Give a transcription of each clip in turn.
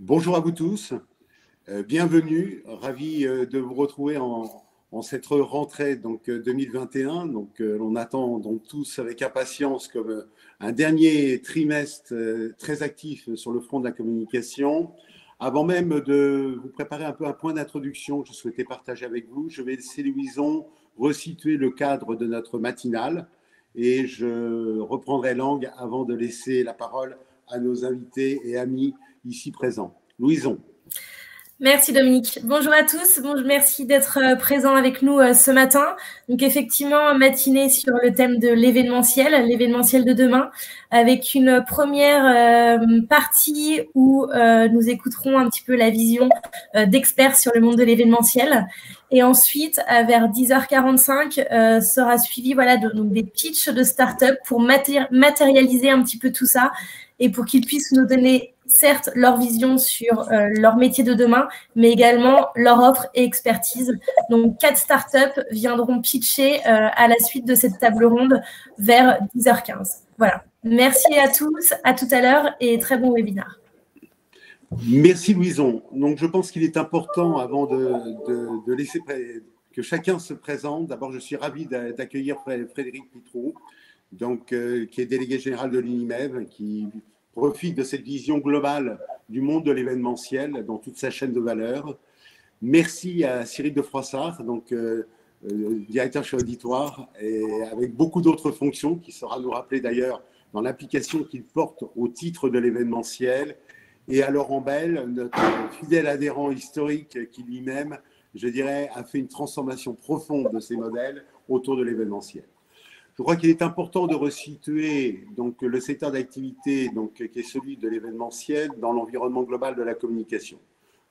Bonjour à vous tous, bienvenue, ravi de vous retrouver en cette rentrée 2021. On attend donc tous avec impatience comme un dernier trimestre très actif sur le front de la communication. Avant même de vous préparer un peu un point d'introduction que je souhaitais partager avec vous, je vais laisser Louison resituer le cadre de notre matinale et je reprendrai langue avant de laisser la parole à nos invités et amis ici présents. Louison. Merci Dominique. Bonjour à tous. Merci d'être présents avec nous ce matin. Donc effectivement, matinée sur le thème de l'événementiel de demain, avec une première partie où nous écouterons un petit peu la vision d'experts sur le monde de l'événementiel. Et ensuite, vers 10h45, sera suivi donc des pitchs de start-up pour matérialiser un petit peu tout ça et pour qu'ils puissent nous donner certes leur vision sur leur métier de demain, mais également leur offre et expertise. Donc, 4 startups viendront pitcher à la suite de cette table ronde vers 10h15. Voilà. Merci à tous, à tout à l'heure et très bon webinaire. Merci Louison. Donc, je pense qu'il est important, avant de laisser que chacun se présente. D'abord, je suis ravi d'accueillir Frédéric Pitrou, qui est délégué général de l'UNIMEV, qui profite de cette vision globale du monde de l'événementiel dans toute sa chaîne de valeur. Merci à Cyril de Froissart, directeur chez Auditoire, et avec beaucoup d'autres fonctions, qui saura nous rappeler d'ailleurs dans l'application qu'il porte au titre de l'événementiel, et à Laurent Bell, notre fidèle adhérent historique qui lui-même, je dirais, a fait une transformation profonde de ses modèles autour de l'événementiel. Je crois qu'il est important de resituer le secteur d'activité qui est celui de l'événementiel dans l'environnement global de la communication.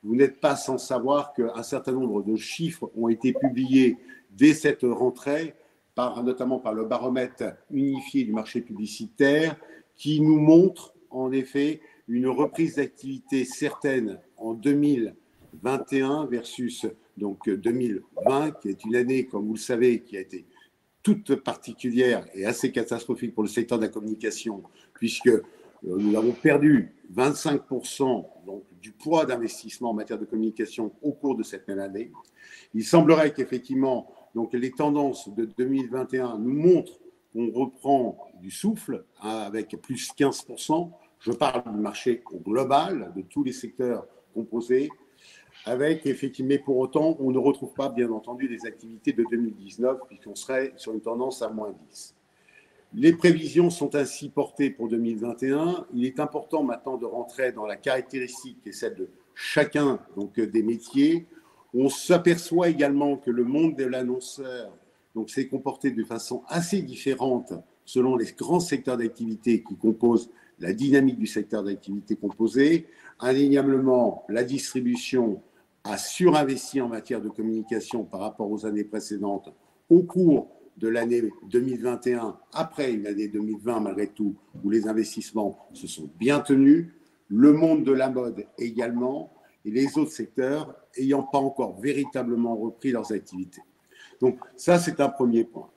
Vous n'êtes pas sans savoir qu'un certain nombre de chiffres ont été publiés dès cette rentrée, notamment par le baromètre unifié du marché publicitaire, qui nous montre en effet une reprise d'activité certaine en 2021 versus 2020, qui est une année, comme vous le savez, qui a été toute particulière et assez catastrophique pour le secteur de la communication, puisque nous avons perdu 25% du poids d'investissement en matière de communication au cours de cette même année. Il semblerait qu'effectivement, les tendances de 2021 nous montrent qu'on reprend du souffle avec plus 15%. Je parle du marché au global, de tous les secteurs composés, avec effectivement, mais pour autant, on ne retrouve pas, bien entendu, les activités de 2019, puisqu'on serait sur une tendance à moins 10. Les prévisions sont ainsi portées pour 2021. Il est important maintenant de rentrer dans la caractéristique qui est celle de chacun des métiers. On s'aperçoit également que le monde de l'annonceur s'est comporté de façon assez différente selon les grands secteurs d'activité qui composent la dynamique du secteur d'activité composé. Indéniablement, la distribution a surinvesti en matière de communication par rapport aux années précédentes au cours de l'année 2021, après une année 2020 malgré tout, où les investissements se sont bien tenus, le monde de la mode également, et les autres secteurs n'ayant pas encore véritablement repris leurs activités. Donc ça, c'est un premier point.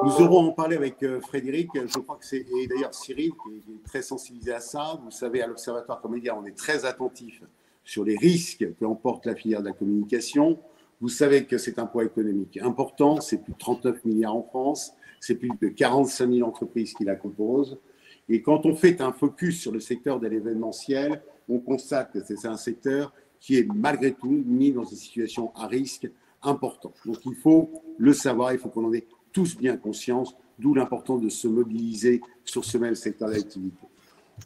Nous aurons en parlé avec Frédéric, je crois que c'est, et d'ailleurs Cyril, qui est très sensibilisé à ça. Vous savez, à l'Observatoire Comédia, on est très attentif sur les risques qu'emporte la filière de la communication. Vous savez que c'est un poids économique important, c'est plus de 39 milliards en France, c'est plus de 45 000 entreprises qui la composent. Et quand on fait un focus sur le secteur de l'événementiel, on constate que c'est un secteur qui est malgré tout mis dans une situation à risque important. Donc il faut le savoir, il faut qu'on en ait tous bien conscience, d'où l'importance de se mobiliser sur ce même secteur d'activité.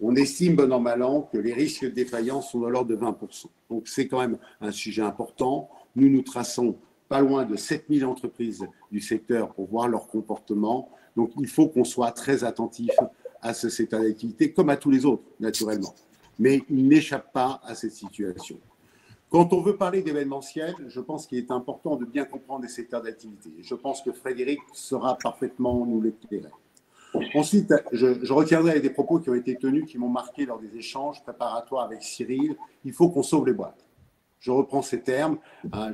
On estime, bon an, mal an, que les risques de défaillance sont de l'ordre de 20%. Donc, c'est quand même un sujet important. Nous traçons pas loin de 7000 entreprises du secteur pour voir leur comportement. Donc, il faut qu'on soit très attentif à ce secteur d'activité, comme à tous les autres, naturellement. Mais il n'échappe pas à cette situation. Quand on veut parler d'événementiel, je pense qu'il est important de bien comprendre les secteurs d'activité. Je pense que Frédéric saura parfaitement nous l'éclairer. Ensuite, je retiendrai des propos qui ont été tenus, qui m'ont marqué lors des échanges préparatoires avec Cyril. Il faut qu'on sauve les boîtes. Je reprends ces termes.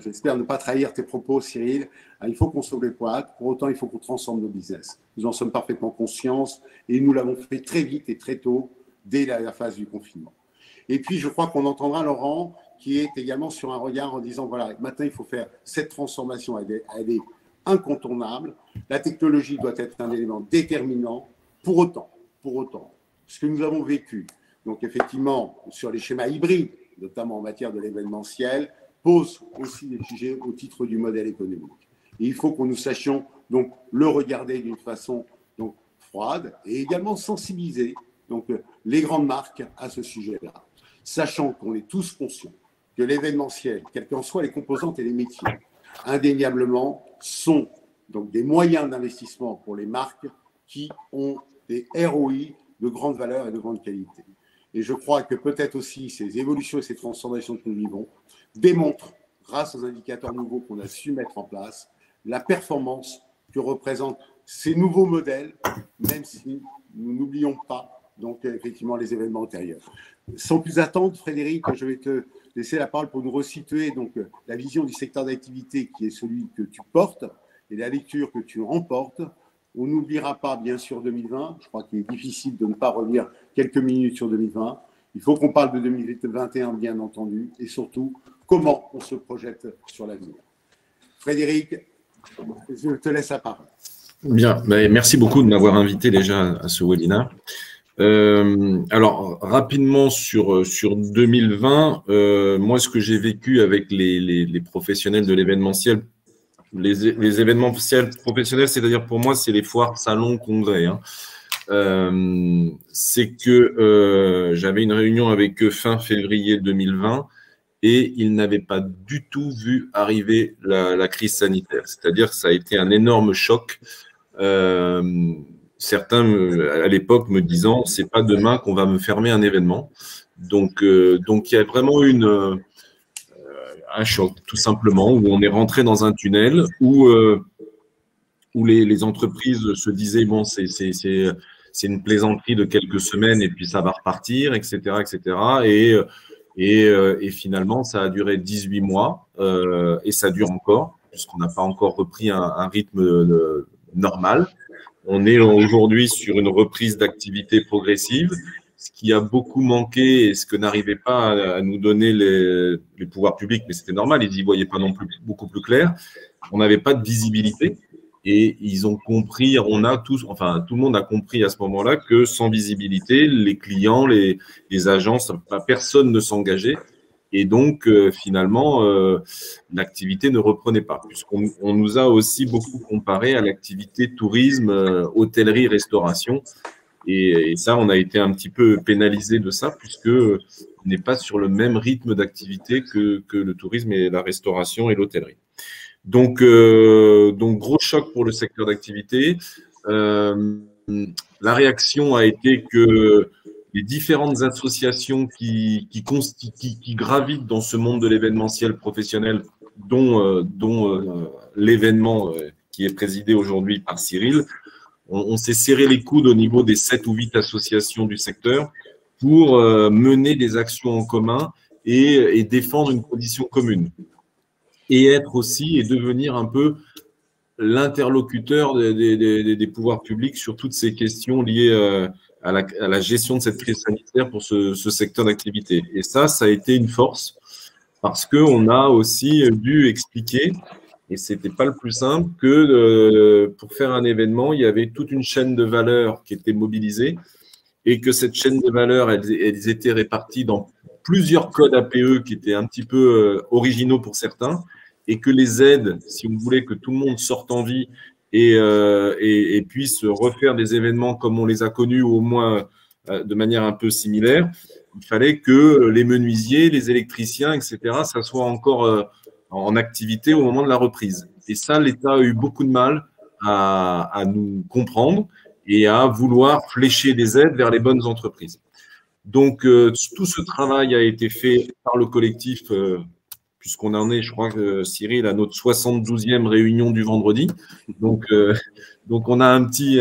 J'espère ne pas trahir tes propos, Cyril. Il faut qu'on sauve les boîtes. Pour autant, il faut qu'on transforme nos business. Nous en sommes parfaitement conscients et nous l'avons fait très vite et très tôt, dès la phase du confinement. Et puis, je crois qu'on entendra Laurent, qui est également sur un regard en disant, voilà, maintenant, il faut faire cette transformation, elle est incontournable. La technologie doit être un élément déterminant. Pour autant, ce que nous avons vécu, donc effectivement, sur les schémas hybrides, notamment en matière de l'événementiel, pose aussi des sujets au titre du modèle économique. Et il faut que nous sachions donc le regarder d'une façon donc froide et également sensibiliser donc les grandes marques à ce sujet-là, sachant qu'on est tous conscients que l'événementiel, quelles qu'en soient les composantes et les métiers, indéniablement sont donc des moyens d'investissement pour les marques qui ont des ROI de grande valeur et de grande qualité. Et je crois que peut-être aussi ces évolutions et ces transformations que nous vivons démontrent, grâce aux indicateurs nouveaux qu'on a su mettre en place, la performance que représentent ces nouveaux modèles, même si nous n'oublions pas donc effectivement les événements antérieurs. Sans plus attendre, Frédéric, je vais te laisser la parole pour nous resituer donc la vision du secteur d'activité qui est celui que tu portes et la lecture que tu remportes. On n'oubliera pas, bien sûr, 2020. Je crois qu'il est difficile de ne pas revenir quelques minutes sur 2020. Il faut qu'on parle de 2021, bien entendu, et surtout, comment on se projette sur l'avenir. Frédéric, je te laisse la parole. Bien, merci beaucoup de m'avoir invité déjà à ce webinaire. Alors, rapidement sur 2020, moi, ce que j'ai vécu avec les professionnels de l'événementiel, les événementiels professionnels, c'est-à-dire pour moi, c'est les foires, salons, congrès. Hein. C'est que j'avais une réunion avec eux fin février 2020 et ils n'avaient pas du tout vu arriver la crise sanitaire. C'est-à-dire que ça a été un énorme choc. Certains, à l'époque, me disant « c'est pas demain qu'on va me fermer un événement ». Donc, il y a vraiment un choc, tout simplement, où on est rentré dans un tunnel où les entreprises se disaient « bon, c'est une plaisanterie de quelques semaines et puis ça va repartir, etc. etc. » Et finalement, ça a duré 18 mois et ça dure encore, puisqu'on n'a pas encore repris un rythme normal. On est aujourd'hui sur une reprise d'activité progressive. Ce qui a beaucoup manqué et ce que n'arrivaient pas à nous donner les pouvoirs publics, mais c'était normal, ils n'y voyaient pas non plus beaucoup plus clair. On n'avait pas de visibilité et ils ont compris, tout le monde a compris à ce moment-là que sans visibilité, les clients, les agences, personne ne s'engageait. Et donc, finalement, l'activité ne reprenait pas, puisqu'on nous a aussi beaucoup comparé à l'activité tourisme, hôtellerie, restauration. Et ça, on a été un petit peu pénalisé de ça, puisqu'on n'est pas sur le même rythme d'activité que le tourisme et la restauration et l'hôtellerie. Donc, gros choc pour le secteur d'activité. La réaction a été que les différentes associations qui gravitent dans ce monde de l'événementiel professionnel, dont l'événement qui est présidé aujourd'hui par Cyril, on s'est serré les coudes au niveau des 7 ou 8 associations du secteur pour mener des actions en commun et défendre une position commune. Et être aussi et devenir un peu l'interlocuteur des pouvoirs publics sur toutes ces questions liées à la gestion de cette crise sanitaire pour ce secteur d'activité. Et ça a été une force parce qu'on a aussi dû expliquer, et ce n'était pas le plus simple, que pour faire un événement, il y avait toute une chaîne de valeur qui était mobilisée et que cette chaîne de valeur, elles étaient réparties dans plusieurs codes APE qui étaient un petit peu originaux pour certains et que les aides, si on voulait que tout le monde sorte en vie et puisse refaire des événements comme on les a connus ou au moins de manière un peu similaire, il fallait que les menuisiers, les électriciens, etc., ça soit encore en activité au moment de la reprise. Et ça, l'État a eu beaucoup de mal à nous comprendre et à vouloir flécher des aides vers les bonnes entreprises. Donc, tout ce travail a été fait par le collectif, puisqu'on en est, je crois que Cyril, à notre 72e réunion du vendredi. Donc on a un petit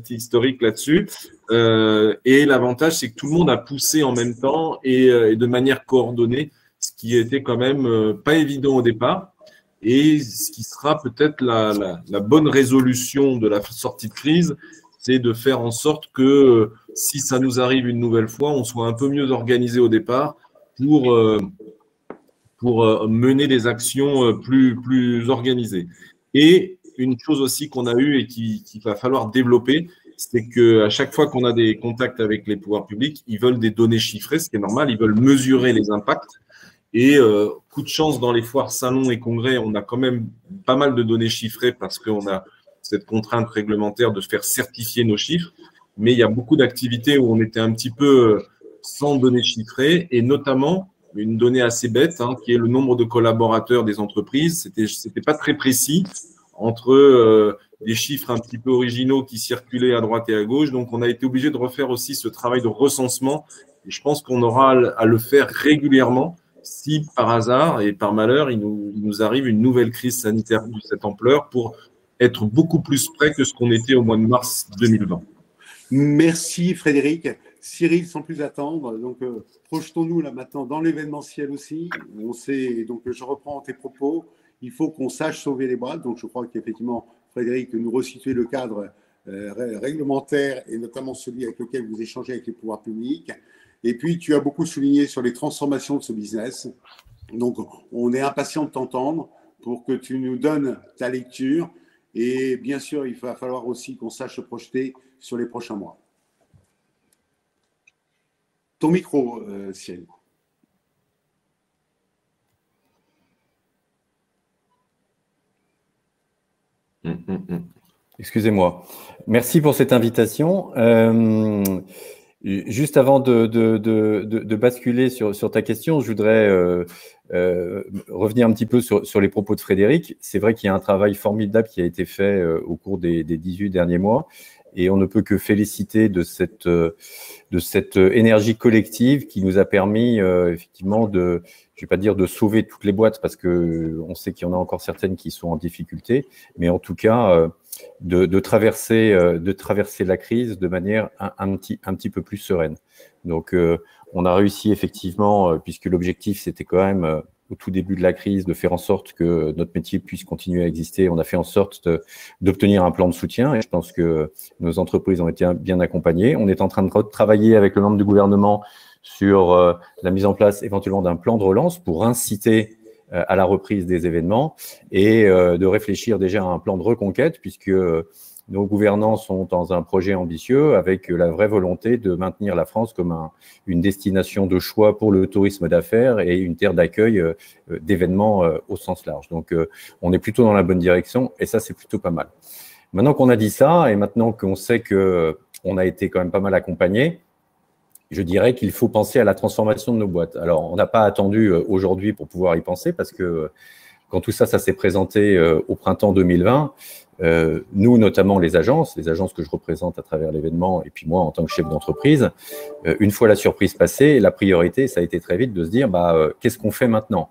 historique là-dessus. Et l'avantage, c'est que tout le monde a poussé en même temps et de manière coordonnée, ce qui était quand même pas évident au départ. Et ce qui sera peut-être la bonne résolution de la sortie de crise, c'est de faire en sorte que si ça nous arrive une nouvelle fois, on soit un peu mieux organisé au départ pour mener des actions plus organisées. Et une chose aussi qu'on a eue et qu'il va falloir développer, c'est qu'à chaque fois qu'on a des contacts avec les pouvoirs publics, ils veulent des données chiffrées, ce qui est normal, ils veulent mesurer les impacts. Et coup de chance, dans les foires, salons et congrès, on a quand même pas mal de données chiffrées parce qu'on a cette contrainte réglementaire de faire certifier nos chiffres. Mais il y a beaucoup d'activités où on était un petit peu sans données chiffrées, et notamment une donnée assez bête, qui est le nombre de collaborateurs des entreprises. C'était pas très précis entre des chiffres un petit peu originaux qui circulaient à droite et à gauche. Donc, on a été obligé de refaire aussi ce travail de recensement. Et je pense qu'on aura à le faire régulièrement si, par hasard et par malheur, il nous arrive une nouvelle crise sanitaire de cette ampleur pour être beaucoup plus près que ce qu'on était au mois de mars 2020. Merci Frédéric. Cyril, sans plus attendre, donc projetons-nous là maintenant dans l'événementiel aussi. On sait, donc je reprends tes propos, il faut qu'on sache sauver les boîtes. Donc je crois qu'effectivement, Frédéric, nous resituer le cadre réglementaire et notamment celui avec lequel vous échangez avec les pouvoirs publics. Et puis tu as beaucoup souligné sur les transformations de ce business. Donc on est impatient de t'entendre pour que tu nous donnes ta lecture. Et bien sûr, il va falloir aussi qu'on sache se projeter sur les prochains mois. Ton micro, Cyril. Excusez-moi. Merci pour cette invitation. Juste avant de basculer sur ta question, je voudrais revenir un petit peu sur les propos de Frédéric. C'est vrai qu'il y a un travail formidable qui a été fait au cours des 18 derniers mois, et on ne peut que féliciter de cette énergie collective qui nous a permis effectivement je ne vais pas dire de sauver toutes les boîtes parce que on sait qu'il y en a encore certaines qui sont en difficulté, mais en tout cas de traverser la crise de manière un petit peu plus sereine. Donc on a réussi effectivement, puisque l'objectif c'était quand même au tout début de la crise de faire en sorte que notre métier puisse continuer à exister. On a fait en sorte d'obtenir un plan de soutien, et je pense que nos entreprises ont été bien accompagnées. On est en train de travailler avec le membre du gouvernement sur la mise en place éventuellement d'un plan de relance pour inciter à la reprise des événements, et de réfléchir déjà à un plan de reconquête, puisque nos gouvernants sont dans un projet ambitieux avec la vraie volonté de maintenir la France comme une destination de choix pour le tourisme d'affaires et une terre d'accueil d'événements au sens large. Donc, on est plutôt dans la bonne direction, et ça, c'est plutôt pas mal. Maintenant qu'on a dit ça, et maintenant qu'on sait qu'on a été quand même pas mal accompagné, je dirais qu'il faut penser à la transformation de nos boîtes. Alors, on n'a pas attendu aujourd'hui pour pouvoir y penser, parce que quand tout ça s'est présenté au printemps 2020, nous, notamment les agences que je représente à travers l'événement, et puis moi en tant que chef d'entreprise, une fois la surprise passée, la priorité, ça a été très vite de se dire qu'est-ce qu'on fait maintenant ?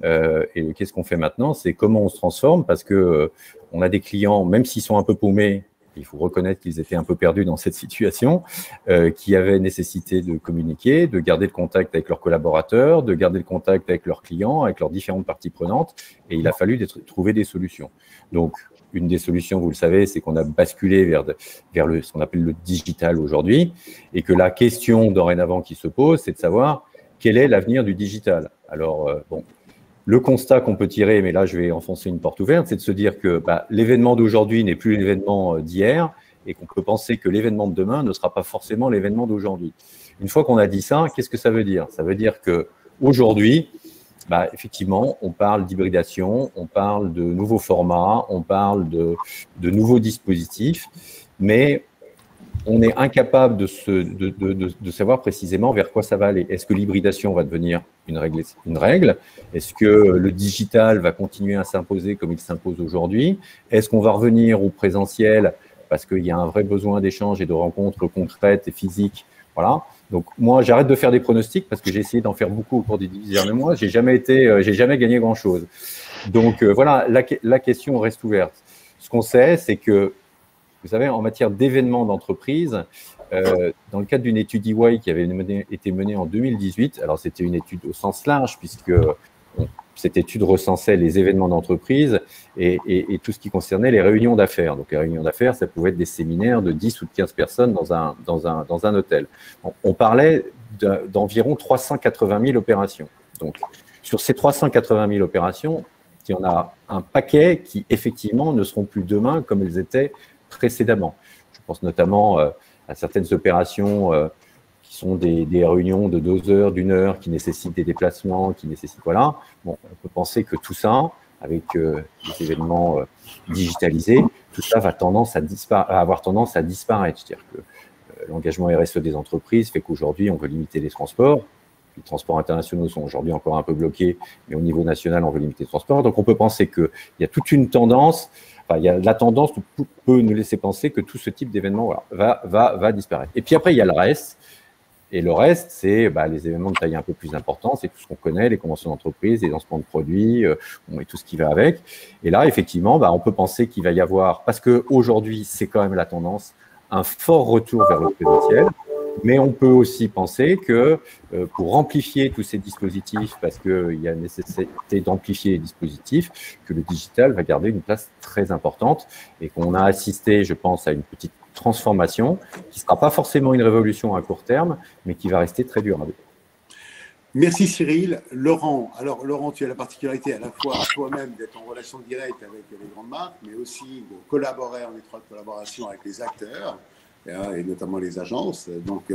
Et qu'est-ce qu'on fait maintenant ? C'est comment on se transforme, parce que on a des clients, même s'ils sont un peu paumés, il faut reconnaître qu'ils étaient un peu perdus dans cette situation, qui avaient nécessité de communiquer, de garder le contact avec leurs collaborateurs, de garder le contact avec leurs clients, avec leurs différentes parties prenantes, et il a fallu trouver des solutions. Donc, une des solutions, vous le savez, c'est qu'on a basculé vers ce qu'on appelle le digital aujourd'hui, et que la question dorénavant qui se pose, c'est de savoir quel est l'avenir du digital. Alors, le constat qu'on peut tirer, mais là je vais enfoncer une porte ouverte, c'est de se dire que l'événement d'aujourd'hui n'est plus l'événement d'hier, et qu'on peut penser que l'événement de demain ne sera pas forcément l'événement d'aujourd'hui. Une fois qu'on a dit ça, qu'est-ce que ça veut dire ? Ça veut dire qu'aujourd'hui, effectivement, on parle d'hybridation, on parle de nouveaux formats, on parle de nouveaux dispositifs, mais on est incapable de savoir précisément vers quoi ça va aller. Est-ce que l'hybridation va devenir une règle ? Est-ce que le digital va continuer à s'imposer comme il s'impose aujourd'hui ? Est-ce qu'on va revenir au présentiel parce qu'il y a un vrai besoin d'échange et de rencontres concrètes et physiques ? Voilà. Donc moi, j'arrête de faire des pronostics parce que j'ai essayé d'en faire beaucoup au cours des 10 derniers mois. J'ai jamais gagné grand-chose. Donc voilà, la question reste ouverte. Ce qu'on sait, c'est que, vous savez, en matière d'événements d'entreprise, dans le cadre d'une étude EY qui avait été menée en 2018, alors c'était une étude au sens large puisque cette étude recensait les événements d'entreprise et tout ce qui concernait les réunions d'affaires. Donc, les réunions d'affaires, ça pouvait être des séminaires de 10 ou de 15 personnes dans un hôtel. On parlait d'environ 380 000 opérations. Donc, sur ces 380 000 opérations, il y en a un paquet qui, effectivement, ne seront plus demain comme elles étaient précédemment. Je pense notamment à certaines opérations qui sont des réunions de 2 heures, d'1 heure, qui nécessitent des déplacements, qui nécessitent, voilà. Bon, on peut penser que tout ça, avec des événements digitalisés, tout ça va avoir tendance à disparaître. C'est-à-dire que l'engagement RSE des entreprises fait qu'aujourd'hui, on veut limiter les transports. Les transports internationaux sont aujourd'hui encore un peu bloqués, mais au niveau national, on veut limiter les transports. Donc, on peut penser qu'il y a toute une tendance, enfin, il y a la tendance peut nous laisser penser que tout ce type d'événement va disparaître. Et puis après, il y a le reste. Et le reste, c'est les événements de taille un peu plus importante, c'est tout ce qu'on connaît, les conventions d'entreprise, les lancements de produits, et tout ce qui va avec. Et là, effectivement, on peut penser qu'il va y avoir, parce qu'aujourd'hui, c'est quand même la tendance, un fort retour vers le présentiel. Mais on peut aussi penser que pour amplifier tous ces dispositifs, parce qu'il y a nécessité d'amplifier les dispositifs, que le digital va garder une place très importante et qu'on a assisté, je pense, à une petite transformation qui ne sera pas forcément une révolution à court terme, mais qui va rester très durable. Merci Cyril. Laurent, alors Laurent, tu as la particularité à la fois toi-même d'être en relation directe avec les grandes marques, mais aussi de collaborer en étroite collaboration avec les acteurs, et notamment les agences. Donc,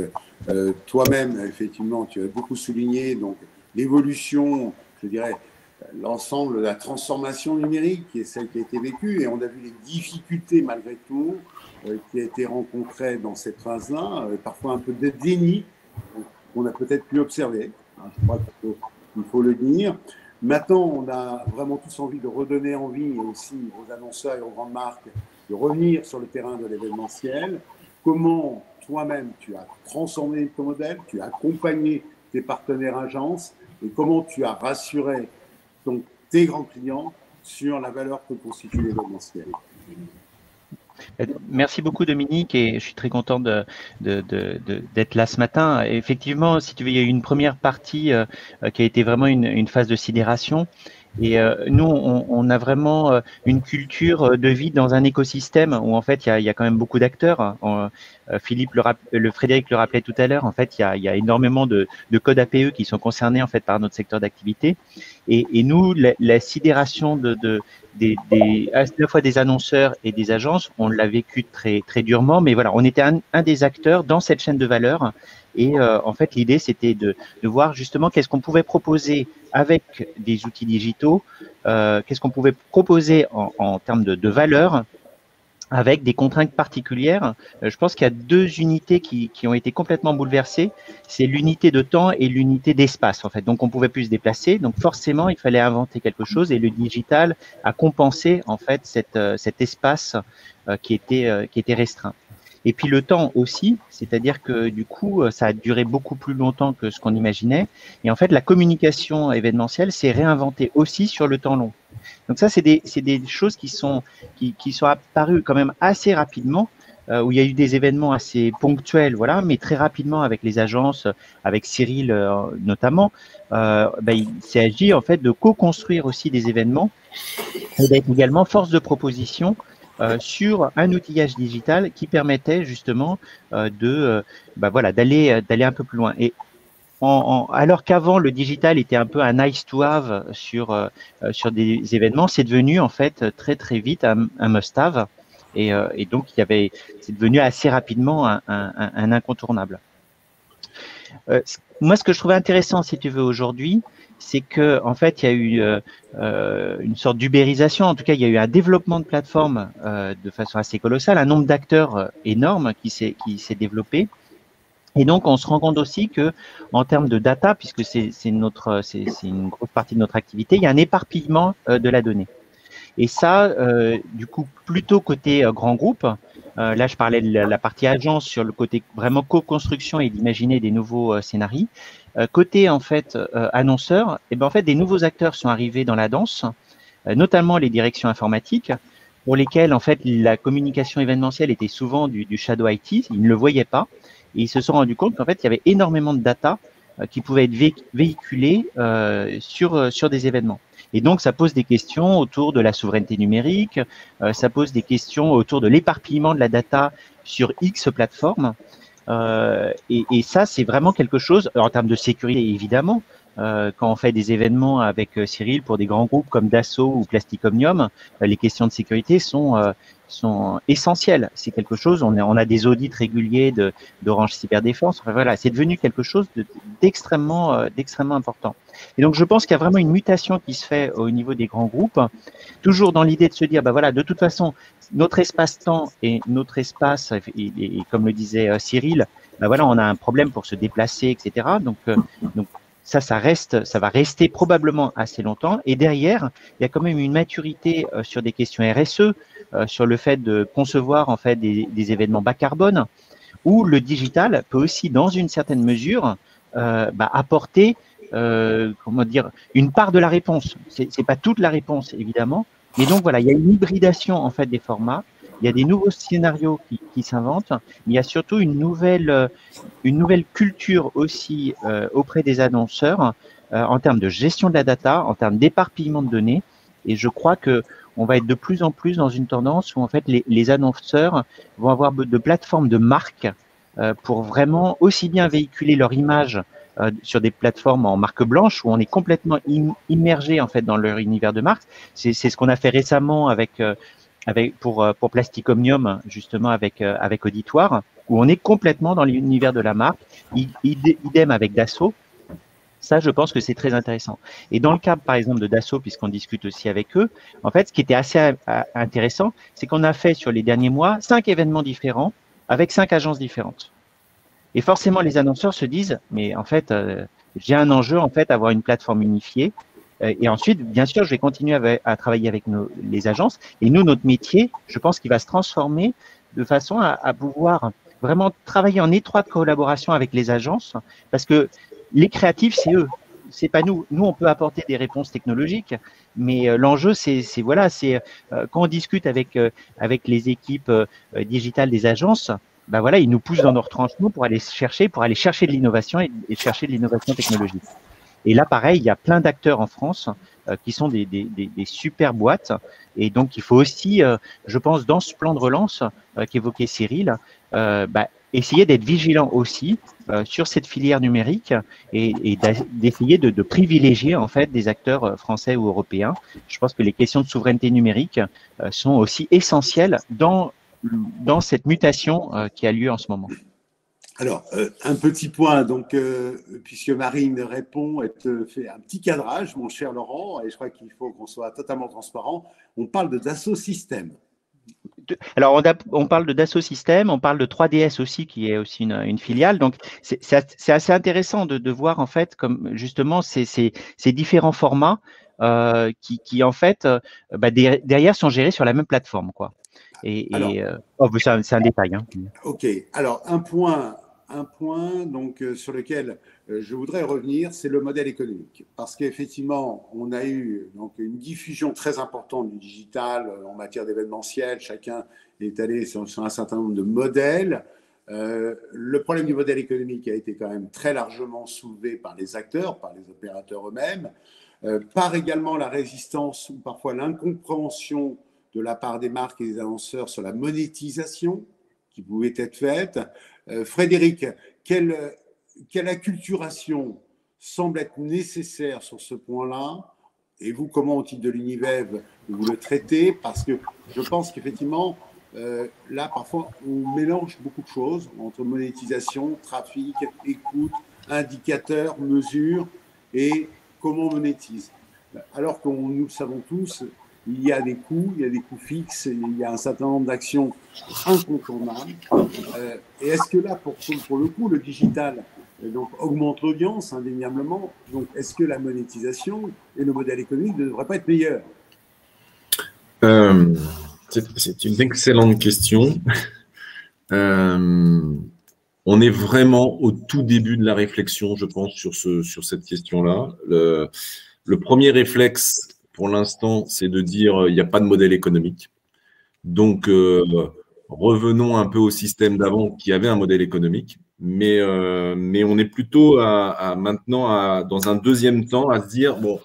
toi-même, effectivement, tu as beaucoup souligné donc l'évolution, je dirais, l'ensemble de la transformation numérique qui est celle qui a été vécue, et on a vu les difficultés malgré tout qui a été rencontrées dans cette phase-là, parfois un peu de déni qu'on a peut-être pu observer. Je crois qu'il faut le dire. Maintenant, on a vraiment tous envie de redonner envie, et aussi aux annonceurs et aux grandes marques, de revenir sur le terrain de l'événementiel. Comment toi-même tu as transformé ton modèle, tu as accompagné tes partenaires agences, et comment tu as rassuré tes grands clients sur la valeur que constitue l'événementiel. Merci beaucoup Dominique, et je suis très content d'être là ce matin. Et effectivement, si tu veux, il y a eu une première partie qui a été vraiment une phase de sidération. Et nous, on a vraiment une culture de vie dans un écosystème où en fait, il y a quand même beaucoup d'acteurs. Frédéric le rappelait tout à l'heure. En fait, il y a énormément de codes APE qui sont concernés en fait par notre secteur d'activité. Et nous, la sidération à la fois des annonceurs et des agences, on l'a vécu très très durement. Mais voilà, on était un des acteurs dans cette chaîne de valeur. Et en fait, l'idée, c'était de voir justement qu'est-ce qu'on pouvait proposer avec des outils digitaux, qu'est-ce qu'on pouvait proposer en termes de valeur avec des contraintes particulières. Je pense qu'il y a 2 unités qui ont été complètement bouleversées. C'est l'unité de temps et l'unité d'espace, en fait. Donc, on pouvait plus se déplacer. Donc, forcément, il fallait inventer quelque chose, et le digital a compensé, en fait, cet espace qui était restreint. Et puis le temps aussi, c'est-à-dire que du coup, ça a duré beaucoup plus longtemps que ce qu'on imaginait. Et en fait, la communication événementielle s'est réinventée aussi sur le temps long. Donc ça, c'est des choses qui sont apparues quand même assez rapidement, où il y a eu des événements assez ponctuels, voilà, mais très rapidement avec les agences, avec Cyril notamment, il s'est agi en fait de co-construire aussi des événements et d'être également force de proposition sur un outillage digital qui permettait justement d'aller un peu plus loin. Et alors qu'avant le digital était un peu un nice to have sur des événements, c'est devenu en fait très très vite un must have, et donc c'est devenu assez rapidement un incontournable. Moi, ce que je trouvais intéressant, si tu veux, aujourd'hui, c'est que en fait, il y a eu une sorte d'ubérisation. En tout cas, il y a eu un développement de plateformes de façon assez colossale, un nombre d'acteurs énorme qui s'est développé. Et donc, on se rend compte aussi que, en termes de data, puisque c'est une grosse partie de notre activité, il y a un éparpillement de la donnée. Et ça, du coup, plutôt côté grand groupe. Là, je parlais de la partie agence sur le côté vraiment co-construction et d'imaginer des nouveaux scénarios. Côté en fait annonceur, et ben en fait des nouveaux acteurs sont arrivés dans la danse, notamment les directions informatiques, pour lesquelles en fait la communication événementielle était souvent du shadow IT, ils ne le voyaient pas, et ils se sont rendus compte qu'en fait il y avait énormément de data qui pouvaient être véhiculées sur des événements. Et donc, ça pose des questions autour de la souveraineté numérique, ça pose des questions autour de l'éparpillement de la data sur X plateformes. Et ça, c'est vraiment quelque chose, en termes de sécurité, évidemment. Quand on fait des événements avec Cyril pour des grands groupes comme Dassault ou Plastic Omnium, les questions de sécurité sont essentielles. C'est quelque chose, on a des audits réguliers d'Orange Cyberdéfense. Enfin, voilà, c'est devenu quelque chose d'extrêmement important. Et donc, je pense qu'il y a vraiment une mutation qui se fait au niveau des grands groupes, toujours dans l'idée de se dire, bah voilà, de toute façon, notre espace-temps et notre espace, et comme le disait Cyril, bah voilà, on a un problème pour se déplacer, etc. Donc ça va rester probablement assez longtemps. Et derrière, il y a quand même une maturité sur des questions RSE, sur le fait de concevoir en fait des événements bas carbone, où le digital peut aussi, dans une certaine mesure, apporter, comment dire, une part de la réponse. C'est pas toute la réponse évidemment, mais donc voilà, il y a une hybridation en fait des formats. Il y a des nouveaux scénarios qui s'inventent. Il y a surtout une nouvelle culture aussi auprès des annonceurs en termes de gestion de la data, en termes d'éparpillement de données. Et je crois que on va être de plus en plus dans une tendance où en fait les annonceurs vont avoir de plateformes de marque pour vraiment aussi bien véhiculer leur image sur des plateformes en marque blanche où on est complètement immergé en fait dans leur univers de marque. C'est ce qu'on a fait récemment pour Plastic Omnium, justement avec Auditoire, où on est complètement dans l'univers de la marque. Idem avec Dassault. Ça, je pense que c'est très intéressant. Et dans le cas, par exemple, de Dassault, puisqu'on discute aussi avec eux, en fait, ce qui était assez intéressant, c'est qu'on a fait sur les derniers mois 5 événements différents avec 5 agences différentes. Et forcément, les annonceurs se disent, mais en fait, j'ai un enjeu, en fait, avoir une plateforme unifiée. Et ensuite, bien sûr, je vais continuer à travailler avec les agences. Et nous, notre métier, je pense qu'il va se transformer de façon à pouvoir vraiment travailler en étroite collaboration avec les agences, parce que les créatifs, c'est eux, c'est pas nous. Nous, on peut apporter des réponses technologiques, mais l'enjeu, c'est quand on discute avec les équipes digitales des agences, ben voilà, ils nous poussent dans nos retranchements pour aller chercher de l'innovation et chercher de l'innovation technologique. Et là, pareil, il y a plein d'acteurs en France qui sont des super boîtes. Et donc, il faut aussi, je pense, dans ce plan de relance qu'évoquait Cyril, essayer d'être vigilant aussi sur cette filière numérique et d'essayer de privilégier en fait des acteurs français ou européens. Je pense que les questions de souveraineté numérique sont aussi essentielles dans cette mutation qui a lieu en ce moment. Alors, un petit point, donc, puisque Marine répond, elle te fait un petit cadrage, mon cher Laurent, et je crois qu'il faut qu'on soit totalement transparent. On parle de Dassault Systèmes. Alors, on parle de Dassault Systèmes, on parle de 3DS aussi, qui est aussi une filiale. Donc, c'est assez intéressant de voir, en fait, comme justement ces différents formats qui en fait, derrière sont gérés sur la même plateforme, quoi. C'est un détail. Hein. OK. Alors, un point donc, sur lequel je voudrais revenir, c'est le modèle économique. Parce qu'effectivement, on a eu donc, une diffusion très importante du digital en matière d'événementiel. Chacun est allé sur un certain nombre de modèles. Le problème du modèle économique a été quand même très largement soulevé par les acteurs, par les opérateurs eux-mêmes, par également la résistance ou parfois l'incompréhension de la part des marques et des annonceurs sur la monétisation qui pouvait être faite. Frédéric, quelle acculturation semble être nécessaire sur ce point-là? Et vous, comment, au titre de l'Univev, vous le traitez? Parce que je pense qu'effectivement, là, parfois, on mélange beaucoup de choses entre monétisation, trafic, écoute, indicateurs, mesures et comment on monétise. Alors que nous le savons tous, il y a des coûts fixes, il y a un certain nombre d'actions incontournables. Et est-ce que là, pour le coup, le digital donc, augmente l'audience indéniablement? Donc, est-ce que la monétisation et le modèle économique ne devraient pas être meilleurs? C'est une excellente question. On est vraiment au tout début de la réflexion, je pense, sur cette question-là. Le premier réflexe, pour l'instant, c'est de dire il n'y a pas de modèle économique. Donc, revenons un peu au système d'avant qui avait un modèle économique. Mais on est plutôt maintenant, dans un deuxième temps, à se dire, bon,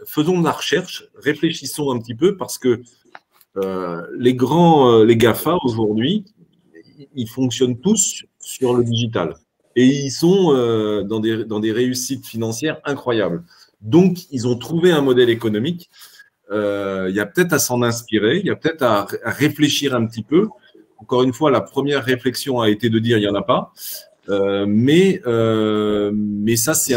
faisons de la recherche, réfléchissons un petit peu parce que les GAFA aujourd'hui, ils fonctionnent tous sur le digital et ils sont dans des réussites financières incroyables. Donc, ils ont trouvé un modèle économique. Il y a peut-être à s'en inspirer, il y a peut-être à réfléchir un petit peu. Encore une fois, la première réflexion a été de dire il n'y en a pas. Mais ça, c'est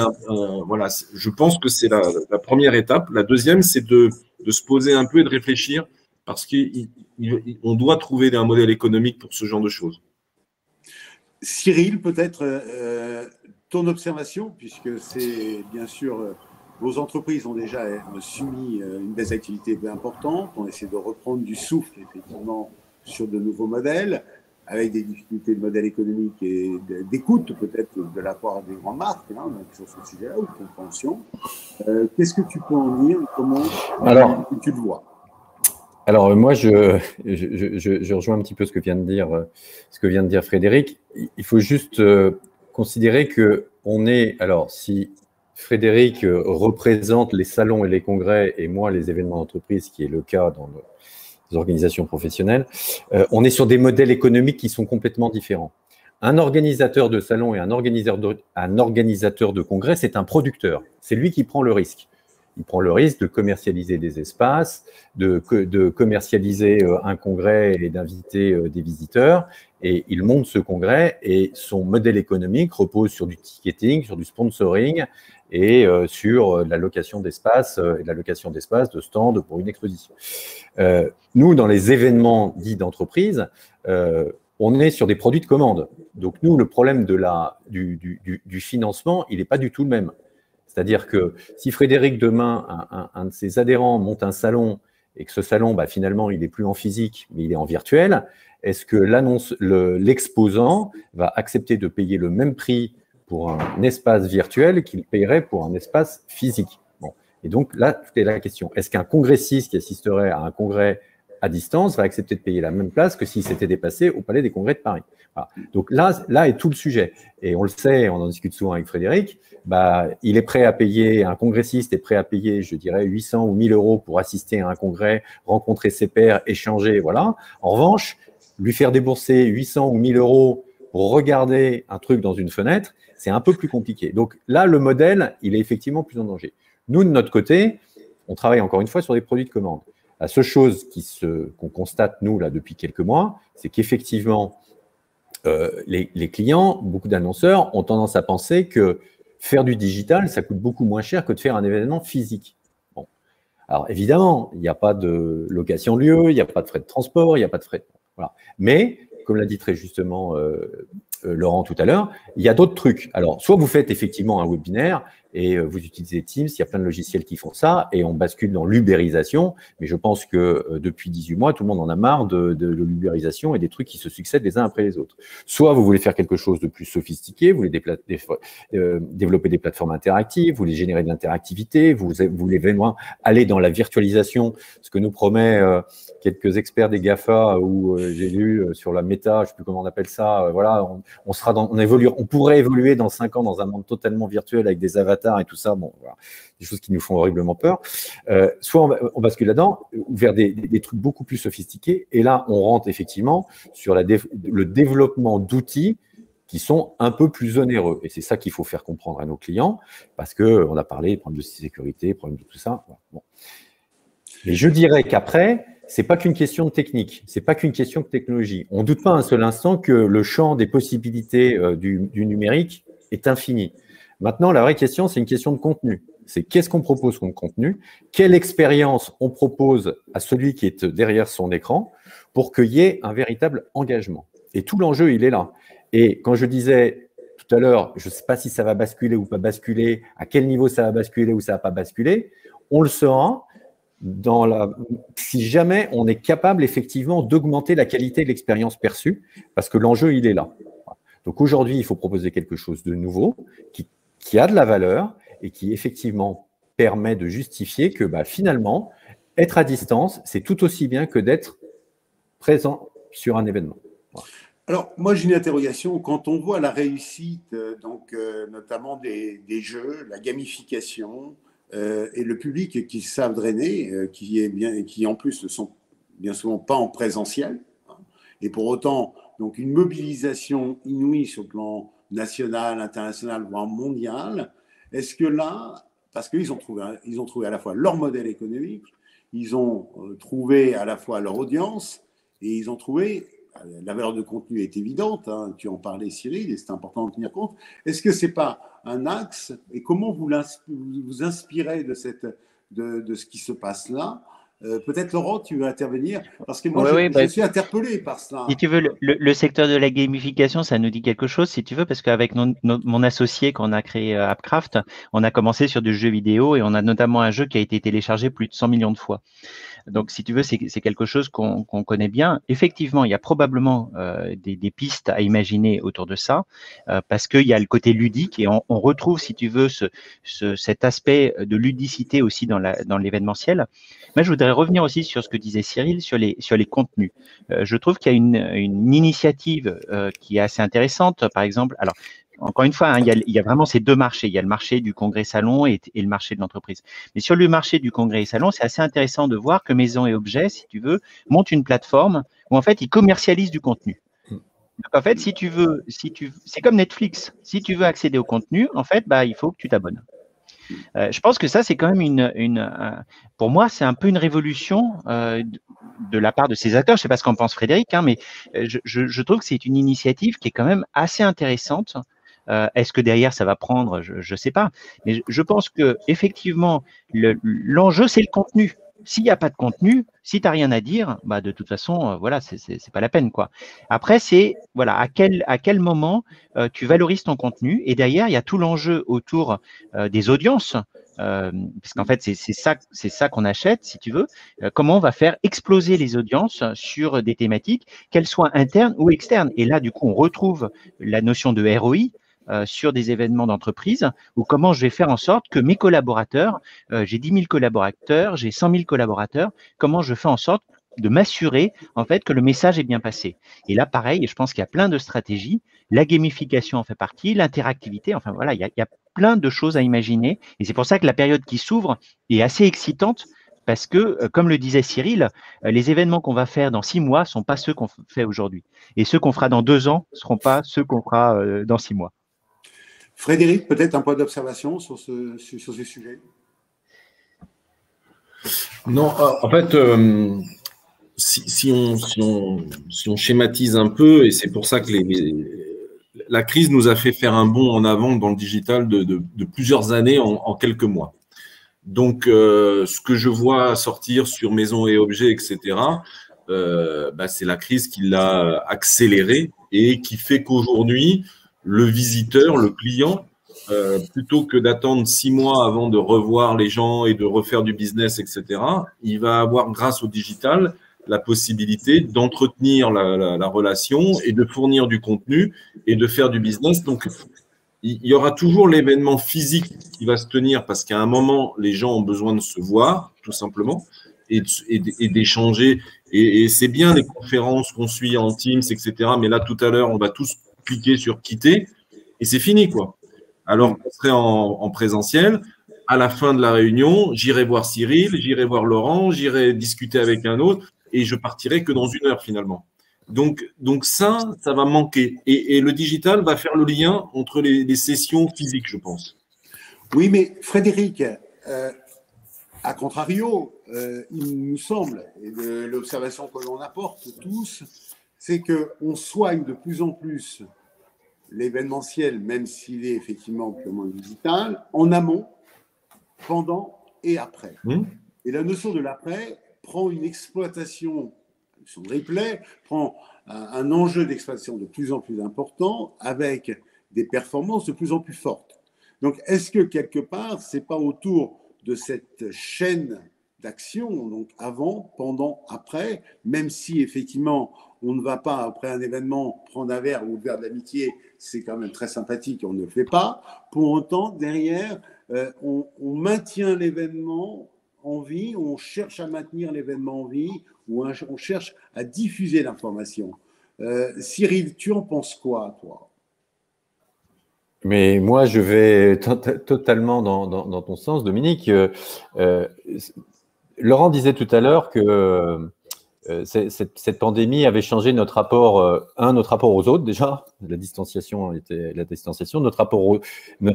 voilà, je pense que c'est la première étape. La deuxième, c'est de se poser un peu et de réfléchir parce qu'on doit trouver un modèle économique pour ce genre de choses. Cyril, peut-être ton observation, puisque c'est bien sûr, vos entreprises ont déjà subi une baisse d'activité importante. On essaie de reprendre du souffle, effectivement, sur de nouveaux modèles, avec des difficultés de modèle économique et d'écoute, peut-être, de la part des grandes marques, hein, donc sur ce sujet-là, ou de compréhension. Qu'est-ce que tu peux en dire? Comment tu le vois? Alors, moi, je rejoins un petit peu ce que vient de dire Frédéric. Il faut juste considérer qu'on est… Alors, si Frédéric représente les salons et les congrès et moi, les événements d'entreprise, qui est le cas dans nos organisations professionnelles, on est sur des modèles économiques qui sont complètement différents. Un organisateur de salon et un organisateur de congrès, c'est un producteur. C'est lui qui prend le risque. Il prend le risque de commercialiser des espaces, de commercialiser un congrès et d'inviter des visiteurs. Et il monte ce congrès et son modèle économique repose sur du ticketing, sur du sponsoring et sur la location d'espace de stands pour une exposition. Nous, dans les événements dits d'entreprise, on est sur des produits de commande. Donc nous, le problème du financement, il n'est pas du tout le même. C'est-à-dire que si Frédéric, demain, un de ses adhérents monte un salon et que ce salon, finalement, il n'est plus en physique, mais il est en virtuel, est-ce que l'exposant va accepter de payer le même prix pour un espace virtuel qu'il paierait pour un espace physique? Bon. Et donc là, tout est la question. Est-ce qu'un congressiste qui assisterait à un congrès à distance va accepter de payer la même place que s'il s'était déplacé au Palais des Congrès de Paris? Voilà. Donc là est tout le sujet. Et on le sait, on en discute souvent avec Frédéric, il est prêt à payer, un congressiste est prêt à payer, je dirais, 800 ou 1000 euros pour assister à un congrès, rencontrer ses pairs, échanger, voilà. En revanche, lui faire débourser 800 ou 1000 euros pour regarder un truc dans une fenêtre, c'est un peu plus compliqué. Donc là, le modèle, il est effectivement plus en danger. Nous, de notre côté, on travaille encore une fois sur des produits de commande. La seule chose qu'on constate, nous, là, depuis quelques mois, c'est qu'effectivement, les clients, beaucoup d'annonceurs, ont tendance à penser que faire du digital, ça coûte beaucoup moins cher que de faire un événement physique. Bon. Alors, évidemment, il n'y a pas de location de lieu, il n'y a pas de frais de transport, il n'y a pas de frais… Voilà. Mais, comme l'a dit très justement Laurent tout à l'heure, il y a d'autres trucs. Alors, soit vous faites effectivement un webinaire et vous utilisez Teams, il y a plein de logiciels qui font ça, et on bascule dans l'ubérisation, mais je pense que depuis 18 mois, tout le monde en a marre de l'ubérisation et des trucs qui se succèdent les uns après les autres. Soit vous voulez faire quelque chose de plus sophistiqué, vous voulez développer des plateformes interactives, vous voulez générer de l'interactivité, vous voulez vraiment aller dans la virtualisation, ce que nous promet quelques experts des GAFA, où j'ai lu sur la méta, je ne sais plus comment on appelle ça, voilà, on pourrait évoluer dans 5 ans dans un monde totalement virtuel avec des avatars et tout ça, bon, voilà, des choses qui nous font horriblement peur. Soit on bascule là-dedans, vers des trucs beaucoup plus sophistiqués, et là, on rentre effectivement sur le développement d'outils qui sont un peu plus onéreux. Et c'est ça qu'il faut faire comprendre à nos clients, parce qu'on a parlé des problèmes de sécurité, des problèmes de tout ça. Voilà. Bon. Mais je dirais qu'après, c'est pas qu'une question de technique, c'est pas qu'une question de technologie. On ne doute pas un seul instant que le champ des possibilités du numérique est infini. Maintenant, la vraie question, c'est une question de contenu. C'est qu'est-ce qu'on propose comme contenu, quelle expérience on propose à celui qui est derrière son écran pour qu'il y ait un véritable engagement. Et tout l'enjeu, il est là. Et quand je disais tout à l'heure, je ne sais pas si ça va basculer ou pas basculer, à quel niveau ça va basculer ou ça ne va pas basculer, on le saura si jamais on est capable effectivement d'augmenter la qualité de l'expérience perçue, parce que l'enjeu, il est là. Donc aujourd'hui, il faut proposer quelque chose de nouveau, qui a de la valeur et qui effectivement permet de justifier que finalement, être à distance, c'est tout aussi bien que d'être présent sur un événement. Voilà. Alors, moi, j'ai une interrogation. Quand on voit la réussite, notamment des jeux, la gamification, et le public qui savent drainer, qui en plus ne sont bien souvent pas en présentiel. Et pour autant, donc une mobilisation inouïe sur le plan national, international, voire mondial. Est-ce que là, parce qu'ils ont trouvé à la fois leur modèle économique, ils ont trouvé à la fois leur audience, et ils ont trouvé, la valeur de contenu est évidente, hein, tu en parlais Cyril, et c'est important de tenir compte. Est-ce que ce n'est pas un axe, et comment vous inspirez de ce qui se passe là? Peut-être Laurent, tu veux intervenir, parce que moi je suis interpellé par cela. Si tu veux, le secteur de la gamification, ça nous dit quelque chose, si tu veux, parce qu'avec mon associé qu'on a créé Appcraft, on a commencé sur du jeu vidéo et on a notamment un jeu qui a été téléchargé plus de 100 millions de fois. Donc, si tu veux, c'est quelque chose qu'on connaît bien. Effectivement, il y a probablement des pistes à imaginer autour de ça, parce qu'il y a le côté ludique et on retrouve, si tu veux, cet aspect de ludicité aussi dans l'événementiel. Moi, je voudrais revenir aussi sur ce que disait Cyril sur les contenus. Je trouve qu'il y a une initiative qui est assez intéressante. Par exemple, alors, encore une fois, hein, il y a vraiment ces deux marchés. Il y a le marché du congrès-salon et le marché de l'entreprise. Mais sur le marché du congrès-salon, c'est assez intéressant de voir que Maison et Objets, si tu veux, montent une plateforme où en fait, ils commercialisent du contenu. Donc, en fait, c'est comme Netflix. Si tu veux accéder au contenu, en fait, il faut que tu t'abonnes. Je pense que ça, c'est quand même pour moi, c'est un peu une révolution de la part de ces acteurs. Je ne sais pas ce qu'en pense Frédéric, hein, mais je trouve que c'est une initiative qui est quand même assez intéressante. Est-ce que derrière ça va prendre? Je ne sais pas, mais je pense que effectivement l'enjeu c'est le contenu. S'il n'y a pas de contenu, si tu n'as rien à dire, de toute façon, voilà, c'est pas la peine, quoi. Après, c'est voilà, à quel moment tu valorises ton contenu, et derrière, il y a tout l'enjeu autour des audiences, parce qu'en fait, c'est ça qu'on achète, si tu veux. Comment on va faire exploser les audiences sur des thématiques, qu'elles soient internes ou externes. Et là, du coup, on retrouve la notion de ROI. Sur des événements d'entreprise, ou comment je vais faire en sorte que mes collaborateurs, j'ai 10 000 collaborateurs, j'ai 100 000 collaborateurs, comment je fais en sorte de m'assurer en fait que le message est bien passé. Et là, pareil, je pense qu'il y a plein de stratégies, la gamification en fait partie, l'interactivité, enfin voilà, il y a plein de choses à imaginer, et c'est pour ça que la période qui s'ouvre est assez excitante, parce que, comme le disait Cyril, les événements qu'on va faire dans 6 mois ne sont pas ceux qu'on fait aujourd'hui. Et ceux qu'on fera dans 2 ans ne seront pas ceux qu'on fera dans 6 mois. Frédéric, peut-être un point d'observation sur ce sujet? Non, en fait, si on schématise un peu, et c'est pour ça que la crise nous a fait faire un bond en avant dans le digital de plusieurs années en quelques mois. Donc, ce que je vois sortir sur Maison et Objets, etc., c'est la crise qui l'a accéléré et qui fait qu'aujourd'hui, le visiteur, le client, plutôt que d'attendre 6 mois avant de revoir les gens et de refaire du business, etc., il va avoir, grâce au digital, la possibilité d'entretenir la relation et de fournir du contenu et de faire du business. Donc, il y aura toujours l'événement physique qui va se tenir parce qu'à un moment, les gens ont besoin de se voir, tout simplement, et d'échanger. Et c'est bien les conférences qu'on suit en Teams, etc. Mais là, tout à l'heure, on va tous cliquer sur quitter et c'est fini, quoi. Alors qu'on serait en présentiel, à la fin de la réunion, j'irai voir Cyril, j'irai voir Laurent, j'irai discuter avec un autre et je partirai que dans 1 heure finalement. Donc ça va manquer. Et le digital va faire le lien entre les sessions physiques, je pense. Oui, mais Frédéric, à contrario, il nous semble, et de l'observation que l'on apporte tous, c'est qu'on soigne de plus en plus l'événementiel, même s'il est effectivement purement digital, en amont, pendant et après. Et la notion de l'après prend une exploitation, la notion de replay, prend un enjeu d'exploitation de plus en plus important avec des performances de plus en plus fortes. Donc, est-ce que quelque part, ce n'est pas autour de cette chaîne d'action, donc avant, pendant, après, même si effectivement on ne va pas, après un événement, prendre un verre ou le verre de l'amitié, c'est quand même très sympathique, on ne le fait pas. Pour autant, derrière, on maintient l'événement en vie, on cherche à maintenir l'événement en vie, ou on cherche à diffuser l'information. Cyril, tu en penses quoi, toi? Mais moi, je vais totalement dans ton sens, Dominique. Laurent disait tout à l'heure que cette pandémie avait changé notre rapport, notre rapport aux autres déjà, la distanciation, notre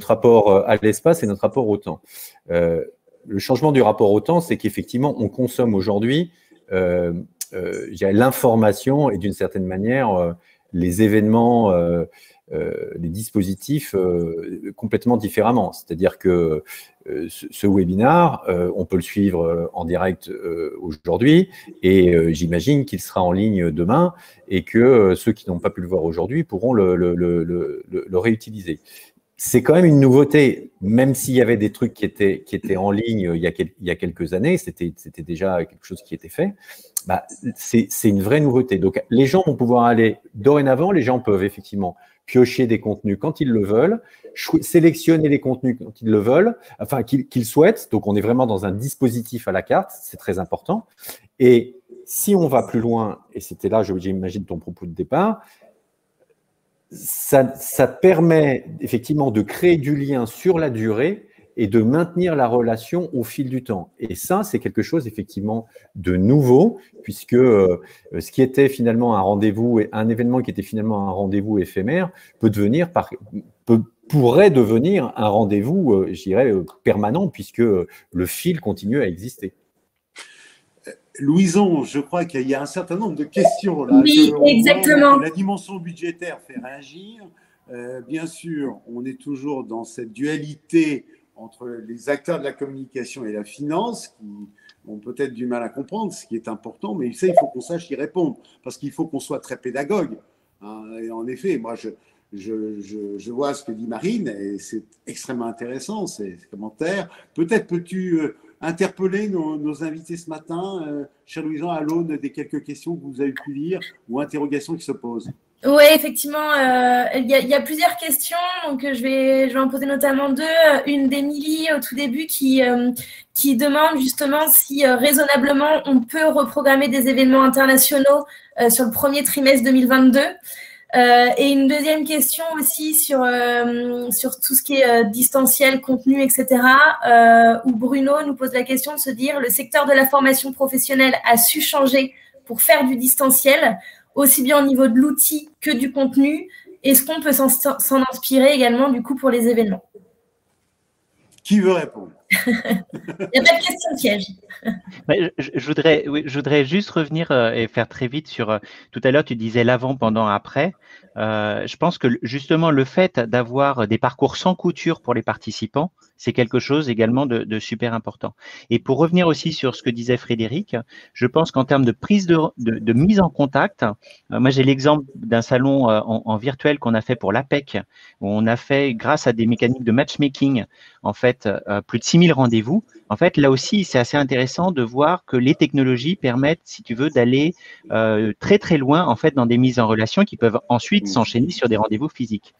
rapport à l'espace et notre rapport au temps. Le changement du rapport au temps, c'est qu'effectivement, on consomme aujourd'hui l'information et d'une certaine manière les événements, les dispositifs complètement différemment. C'est-à-dire que ce webinaire, on peut le suivre en direct aujourd'hui et j'imagine qu'il sera en ligne demain et que ceux qui n'ont pas pu le voir aujourd'hui pourront le réutiliser. C'est quand même une nouveauté, même s'il y avait des trucs qui étaient en ligne il y a quelques années, c'était déjà quelque chose qui était fait. Bah, c'est une vraie nouveauté. Donc, les gens vont pouvoir aller, dorénavant, les gens peuvent effectivement piocher des contenus quand ils le veulent, sélectionner les contenus quand ils le veulent, enfin, qu'ils souhaitent. Donc, on est vraiment dans un dispositif à la carte, c'est très important. Et si on va plus loin, et c'était là, j'imagine, ton propos de départ, ça permet effectivement de créer du lien sur la durée et de maintenir la relation au fil du temps. Et ça, c'est quelque chose effectivement de nouveau, puisque ce qui était finalement un rendez-vous, un événement qui était finalement un rendez-vous éphémère, pourrait devenir un rendez-vous, je dirais, permanent, puisque le fil continue à exister. Louison, je crois qu'il y a un certain nombre de questions là. Oui, exactement. La dimension budgétaire fait réagir. Bien sûr, on est toujours dans cette dualité entre les acteurs de la communication et la finance qui ont peut-être du mal à comprendre ce qui est important, mais ça, il faut qu'on sache y répondre parce qu'il faut qu'on soit très pédagogue. Hein. Et en effet, moi, je vois ce que dit Marine et c'est extrêmement intéressant, ces commentaires. Peut-être peux-tu interpeller nos invités ce matin, cher Louison, à l'aune des quelques questions que vous avez pu lire ou interrogations qui se posent. Oui, effectivement, il y a plusieurs questions, donc je vais en poser notamment deux. Une d'Émilie au tout début qui demande justement si raisonnablement on peut reprogrammer des événements internationaux sur le premier trimestre 2022. Et une deuxième question aussi sur tout ce qui est distanciel, contenu, etc. Où Bruno nous pose la question de se dire le secteur de la formation professionnelle a su changer pour faire du distanciel, aussi bien au niveau de l'outil que du contenu. Est-ce qu'on peut s'en inspirer également du coup pour les événements? Qui veut répondre? Il n'y a pas de question piège. Je voudrais juste revenir et faire très vite sur, tout à l'heure tu disais l'avant, pendant, après. Je pense que justement le fait d'avoir des parcours sans couture pour les participants, c'est quelque chose également de super important. Et pour revenir aussi sur ce que disait Frédéric, je pense qu'en termes de prise de mise en contact, moi j'ai l'exemple d'un salon en virtuel qu'on a fait pour l'APEC, où on a fait, grâce à des mécaniques de matchmaking, en fait, plus de 6000 rendez-vous. En fait, là aussi, c'est assez intéressant de voir que les technologies permettent, si tu veux, d'aller très très loin, en fait, dans des mises en relation qui peuvent ensuite s'enchaîner sur des rendez-vous physiques.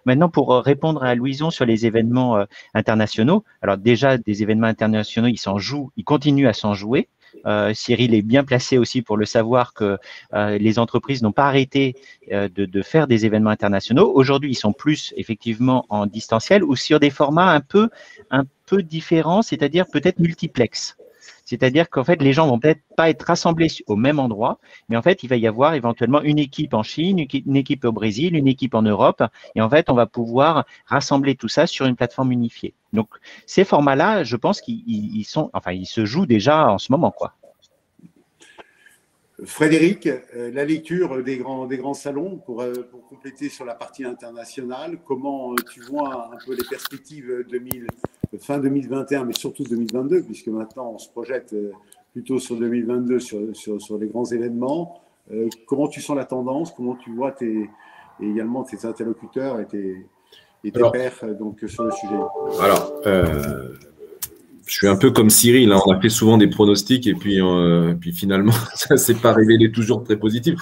Maintenant, pour répondre à Louison sur les événements internationaux, alors déjà, des événements internationaux, ils continuent à s'en jouer. Cyril est bien placé aussi pour le savoir que les entreprises n'ont pas arrêté de faire des événements internationaux. Aujourd'hui, ils sont plus effectivement en distanciel ou sur des formats un peu différents, c'est-à-dire peut-être multiplex. C'est-à-dire qu'en fait, les gens vont peut-être pas être rassemblés au même endroit, mais en fait, il va y avoir éventuellement une équipe en Chine, une équipe au Brésil, une équipe en Europe, et en fait, on va pouvoir rassembler tout ça sur une plateforme unifiée. Donc, ces formats-là, je pense qu'ils se jouent déjà en ce moment, quoi. Frédéric, la lecture des grands salons pour compléter sur la partie internationale, comment tu vois un peu les perspectives fin 2021, mais surtout 2022, puisque maintenant on se projette plutôt sur 2022 sur les grands événements. Comment tu sens la tendance? Comment tu vois également tes interlocuteurs et tes pairs donc, sur le sujet? Alors, je suis un peu comme Cyril, hein. On a fait souvent des pronostics et puis finalement, ça ne s'est pas révélé toujours très positif.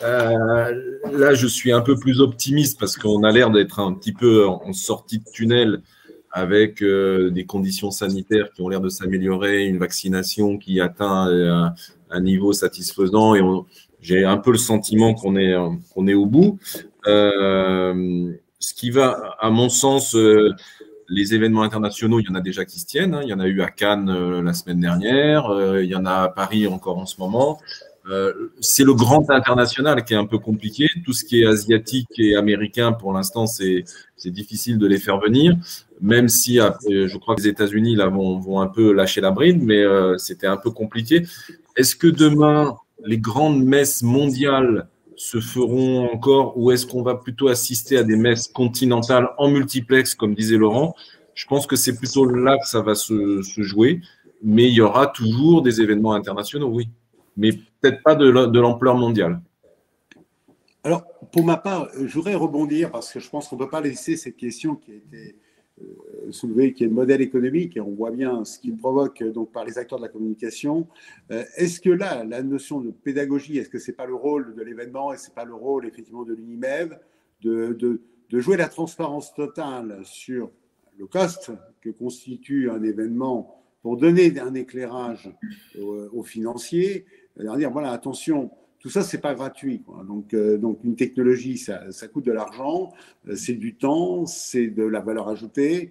Là, je suis un peu plus optimiste parce qu'on a l'air d'être un petit peu en sortie de tunnel avec des conditions sanitaires qui ont l'air de s'améliorer, une vaccination qui atteint un niveau satisfaisant et j'ai un peu le sentiment qu'on est au bout. Ce qui va, à mon sens, les événements internationaux, il y en a déjà qui se tiennent, hein. Il y en a eu à Cannes la semaine dernière, il y en a à Paris encore en ce moment. C'est le grand international qui est un peu compliqué. Tout ce qui est asiatique et américain, pour l'instant, c'est difficile de les faire venir, même si je crois que les États-Unis là, vont un peu lâcher la bride, mais c'était un peu compliqué. Est-ce que demain, les grandes messes mondiales se feront encore, ou est-ce qu'on va plutôt assister à des messes continentales en multiplex, comme disait Laurent? Je pense que c'est plutôt là que ça va se jouer, mais il y aura toujours des événements internationaux, oui, mais peut-être pas de l'ampleur mondiale. Alors, pour ma part, je voudrais rebondir parce que je pense qu'on ne peut pas laisser cette question qui a été soulevée, qui est le modèle économique, et on voit bien ce qu'il provoque donc, par les acteurs de la communication. Est-ce que là, la notion de pédagogie, est-ce que ce n'est pas le rôle de l'événement et ce n'est pas le rôle effectivement de l'UNIMEV de jouer la transparence totale sur le cost que constitue un événement pour donner un éclairage aux financiers, leur dire voilà, attention, tout ça, c'est pas gratuit, quoi. Donc, une technologie, ça coûte de l'argent, c'est du temps, c'est de la valeur ajoutée.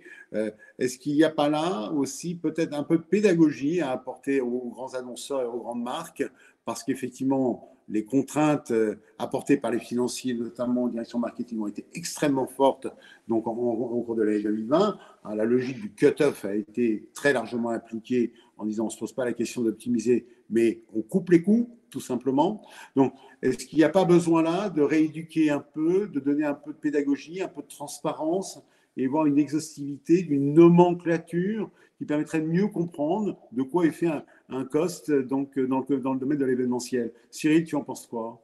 Est-ce qu'il n'y a pas là aussi peut-être un peu de pédagogie à apporter aux grands annonceurs et aux grandes marques, parce qu'effectivement, les contraintes apportées par les financiers, notamment en direction marketing, ont été extrêmement fortes donc, au cours de l'année 2020. La logique du cut-off a été très largement appliquée en disant on ne se pose pas la question d'optimiser, mais on coupe les coûts, tout simplement. Donc, est-ce qu'il n'y a pas besoin là de rééduquer un peu, de donner un peu de pédagogie, un peu de transparence et voir une exhaustivité, une nomenclature qui permettrait de mieux comprendre de quoi est fait un cost donc, dans le domaine de l'événementiel. Cyril, tu en penses quoi?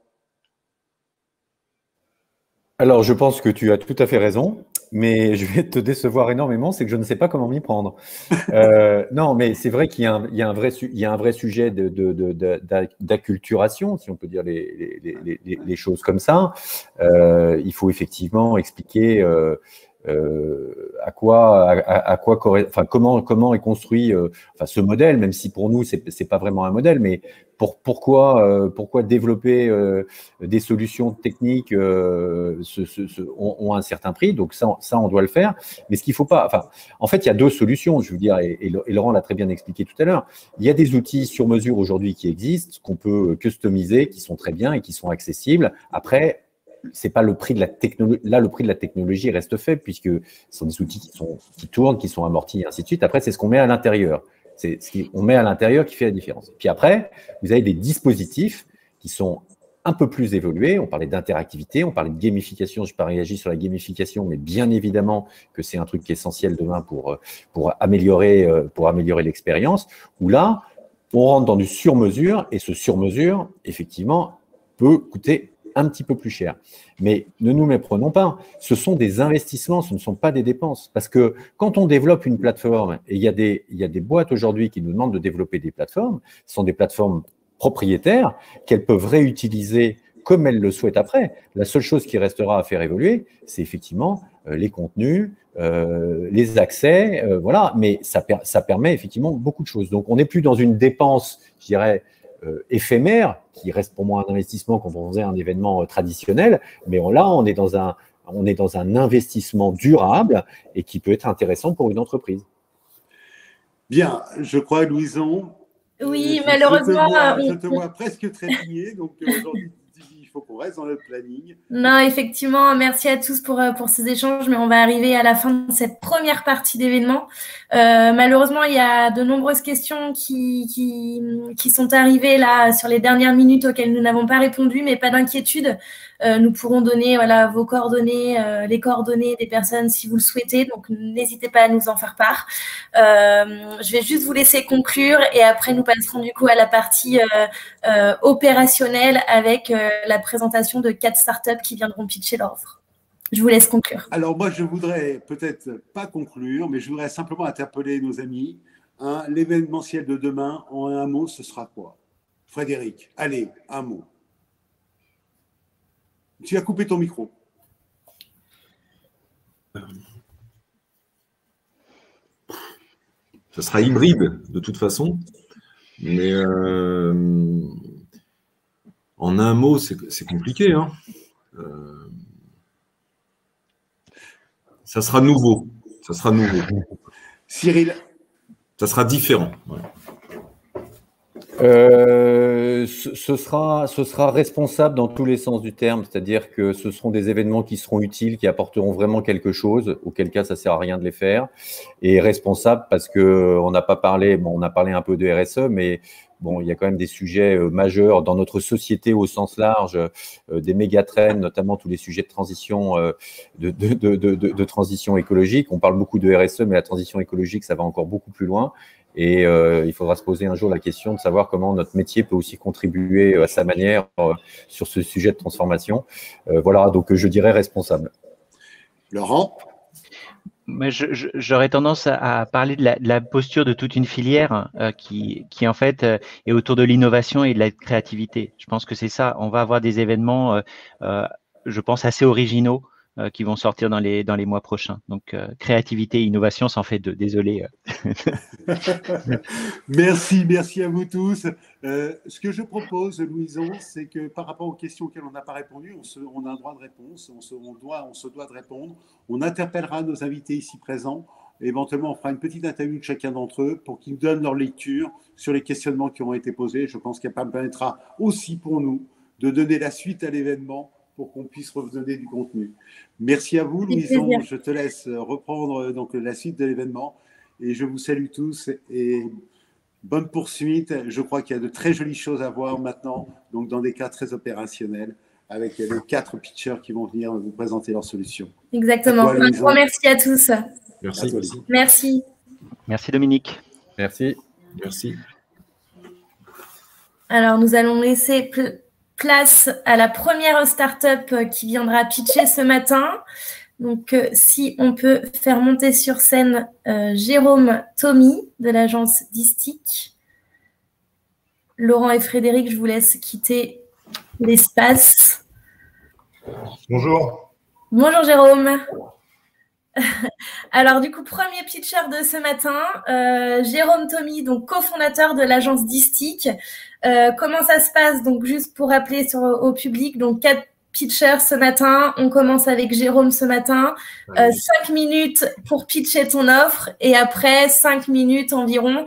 Alors, je pense que tu as tout à fait raison, mais je vais te décevoir énormément, c'est que je ne sais pas comment m'y prendre. Non, mais c'est vrai qu'il y a un vrai sujet d'acculturation, si on peut dire les choses comme ça. Il faut effectivement expliquer comment est construit ce modèle, même si pour nous c'est pas vraiment un modèle, mais pourquoi développer des solutions techniques ont un certain prix, donc ça on doit le faire, mais ce qu'il faut pas, en fait il y a deux solutions, je veux dire, et Laurent l'a très bien expliqué tout à l'heure. Il y a des outils sur mesure aujourd'hui qui existent, qu'on peut customiser, qui sont très bien et qui sont accessibles. Après, c'est pas le prix de la technologie. Là, le prix de la technologie reste faible puisque ce sont des outils qui tournent, qui sont amortis et ainsi de suite. Après, c'est ce qu'on met à l'intérieur. C'est ce qu'on met à l'intérieur qui fait la différence. Puis après, vous avez des dispositifs qui sont un peu plus évolués. On parlait d'interactivité, on parlait de gamification. Je n'ai pas réagi sur la gamification, mais bien évidemment que c'est un truc qui est essentiel demain pour améliorer l'expérience. Où là, on rentre dans du sur-mesure et ce sur-mesure, effectivement, peut coûter un petit peu plus cher. Mais ne nous méprenons pas, ce sont des investissements, ce ne sont pas des dépenses. Parce que quand on développe une plateforme, et il y a des boîtes aujourd'hui qui nous demandent de développer des plateformes, ce sont des plateformes propriétaires qu'elles peuvent réutiliser comme elles le souhaitent après. La seule chose qui restera à faire évoluer, c'est effectivement les contenus, les accès, voilà. Mais ça permet effectivement beaucoup de choses. Donc, on n'est plus dans une dépense, je dirais, éphémère, qui reste pour moi un investissement quand on faisait un événement traditionnel, mais là, on est dans un investissement durable et qui peut être intéressant pour une entreprise. Bien, je crois, Louison. Oui, malheureusement. Je te vois presque trépigner, donc aujourd'hui, il faut qu'on reste dans le planning. Non, effectivement, merci à tous pour ces échanges, mais on va arriver à la fin de cette première partie d'événement. Malheureusement, il y a de nombreuses questions qui sont arrivées là sur les dernières minutes auxquelles nous n'avons pas répondu, mais pas d'inquiétude. Nous pourrons donner vos coordonnées, les coordonnées des personnes si vous le souhaitez, donc n'hésitez pas à nous en faire part. Je vais juste vous laisser conclure et après nous passerons du coup à la partie opérationnelle avec la présentation de 4 startups qui viendront pitcher leur offre. Je vous laisse conclure. Alors moi, je voudrais peut-être pas conclure, mais je voudrais simplement interpeller nos amis. L'événementiel de demain, en un mot, ce sera quoi? Frédéric, allez, un mot. Tu as coupé ton micro. Ça sera hybride de toute façon, mais en un mot, c'est compliqué, hein. Ça sera nouveau. Ça sera nouveau. Cyril. Ça sera différent. Ouais. Ce sera responsable dans tous les sens du terme, c'est-à-dire que ce seront des événements qui seront utiles, qui apporteront vraiment quelque chose, auquel cas ça sert à rien de les faire, et responsable parce que on n'a pas parlé, bon, on a parlé un peu de RSE, mais bon, il y a quand même des sujets majeurs dans notre société au sens large, des méga-trends, notamment tous les sujets de transition, de transition écologique. On parle beaucoup de RSE, mais la transition écologique, ça va encore beaucoup plus loin. Et il faudra se poser un jour la question de savoir comment notre métier peut aussi contribuer à sa manière sur ce sujet de transformation. Voilà, donc je dirais responsable. Laurent? Mais j'aurais tendance à parler de la posture de toute une filière qui en fait est autour de l'innovation et de la créativité. Je pense que c'est ça. On va avoir des événements, je pense, assez originaux qui vont sortir dans les mois prochains. Donc, créativité et innovation, ça en fait deux. Désolé. Merci à vous tous. Ce que je propose, Louison, c'est que par rapport aux questions auxquelles on n'a pas répondu, on a un droit de réponse, on se doit de répondre. On interpellera nos invités ici présents. Éventuellement, on fera une petite interview de chacun d'entre eux pour qu'ils nous donnent leur lecture sur les questionnements qui ont été posés. Je pense qu'elle permettra aussi pour nous de donner la suite à l'événement pour qu'on puisse redonner du contenu. Merci à vous, Louison. Je te laisse reprendre donc la suite de l'événement et je vous salue tous et bonne poursuite. Je crois qu'il y a de très jolies choses à voir maintenant, donc dans des cas très opérationnels, avec les 4 pitchers qui vont venir vous présenter leurs solutions. Exactement. Un grand merci à tous. Merci. Merci Dominique. Merci. Alors, nous allons laisser place à la première start-up qui viendra pitcher ce matin. Donc, si on peut faire monter sur scène Jérôme Thomy de l'agence Distic. Laurent et Frédéric, je vous laisse quitter l'espace. Bonjour. Bonjour Jérôme. Alors du coup, premier pitcher de ce matin, Jérôme Thomy, donc cofondateur de l'agence Distic. Comment ça se passe? Donc juste pour rappeler au public, donc 4 pitchers ce matin. On commence avec Jérôme ce matin. 5 minutes pour pitcher ton offre et après 5 minutes environ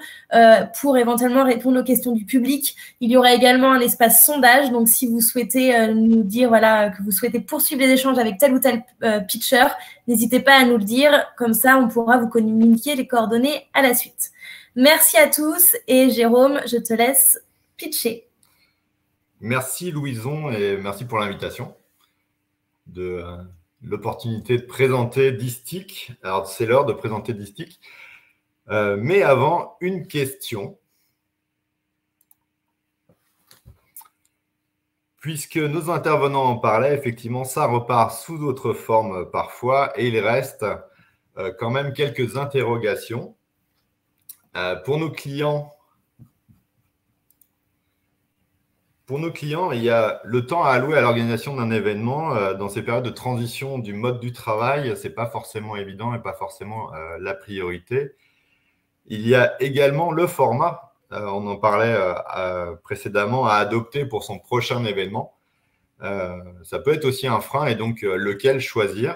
pour éventuellement répondre aux questions du public. Il y aura également un espace sondage. Donc si vous souhaitez nous dire voilà que vous souhaitez poursuivre les échanges avec tel ou tel pitcher, n'hésitez pas à nous le dire. Comme ça, on pourra vous communiquer les coordonnées à la suite. Merci à tous et Jérôme, je te laisse pitcher. Merci Louison et merci pour l'invitation, de l'opportunité de présenter Distic. Alors c'est l'heure de présenter Distic, mais avant une question. Puisque nos intervenants en parlaient, effectivement ça repart sous d'autres formes parfois et il reste quand même quelques interrogations. Pour nos clients, il y a le temps à allouer à l'organisation d'un événement dans ces périodes de transition du mode du travail. Ce n'est pas forcément évident et pas forcément la priorité. Il y a également le format, on en parlait précédemment, à adopter pour son prochain événement. Ça peut être aussi un frein et donc lequel choisir.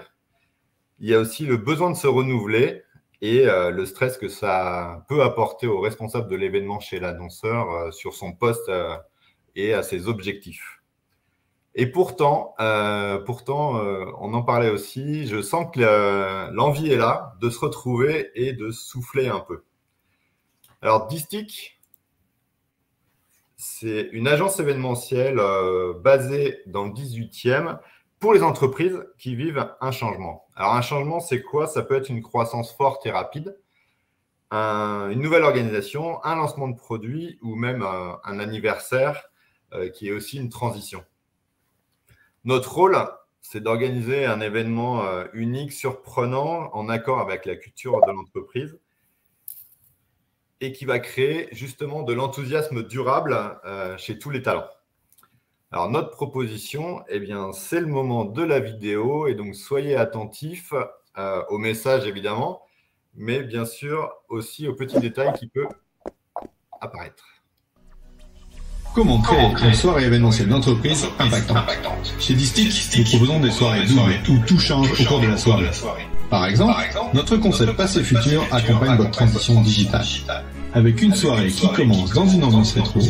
Il y a aussi le besoin de se renouveler et le stress que ça peut apporter au responsable de l'événement chez l'annonceur sur son poste et à ses objectifs. Et pourtant, on en parlait aussi, je sens que l'envie est là de se retrouver et de souffler un peu. Alors, Distic, c'est une agence événementielle basée dans le 18e pour les entreprises qui vivent un changement. Alors, un changement, c'est quoi? Ça peut être une croissance forte et rapide, une nouvelle organisation, un lancement de produit ou même un anniversaire qui est aussi une transition. Notre rôle, c'est d'organiser un événement unique, surprenant, en accord avec la culture de l'entreprise et qui va créer justement de l'enthousiasme durable chez tous les talents. Alors, notre proposition, eh bien, c'est le moment de la vidéo et donc soyez attentifs au message évidemment, mais bien sûr aussi aux petits détails qui peuvent apparaître. Comment créer une soirée événementielle d'entreprise impactante? Chez Distic, nous proposons des soirées doubles où tout change au cours de la soirée. Par exemple, notre concept Passé Futur accompagne votre transition digitale, avec une soirée qui commence dans une ambiance rétro,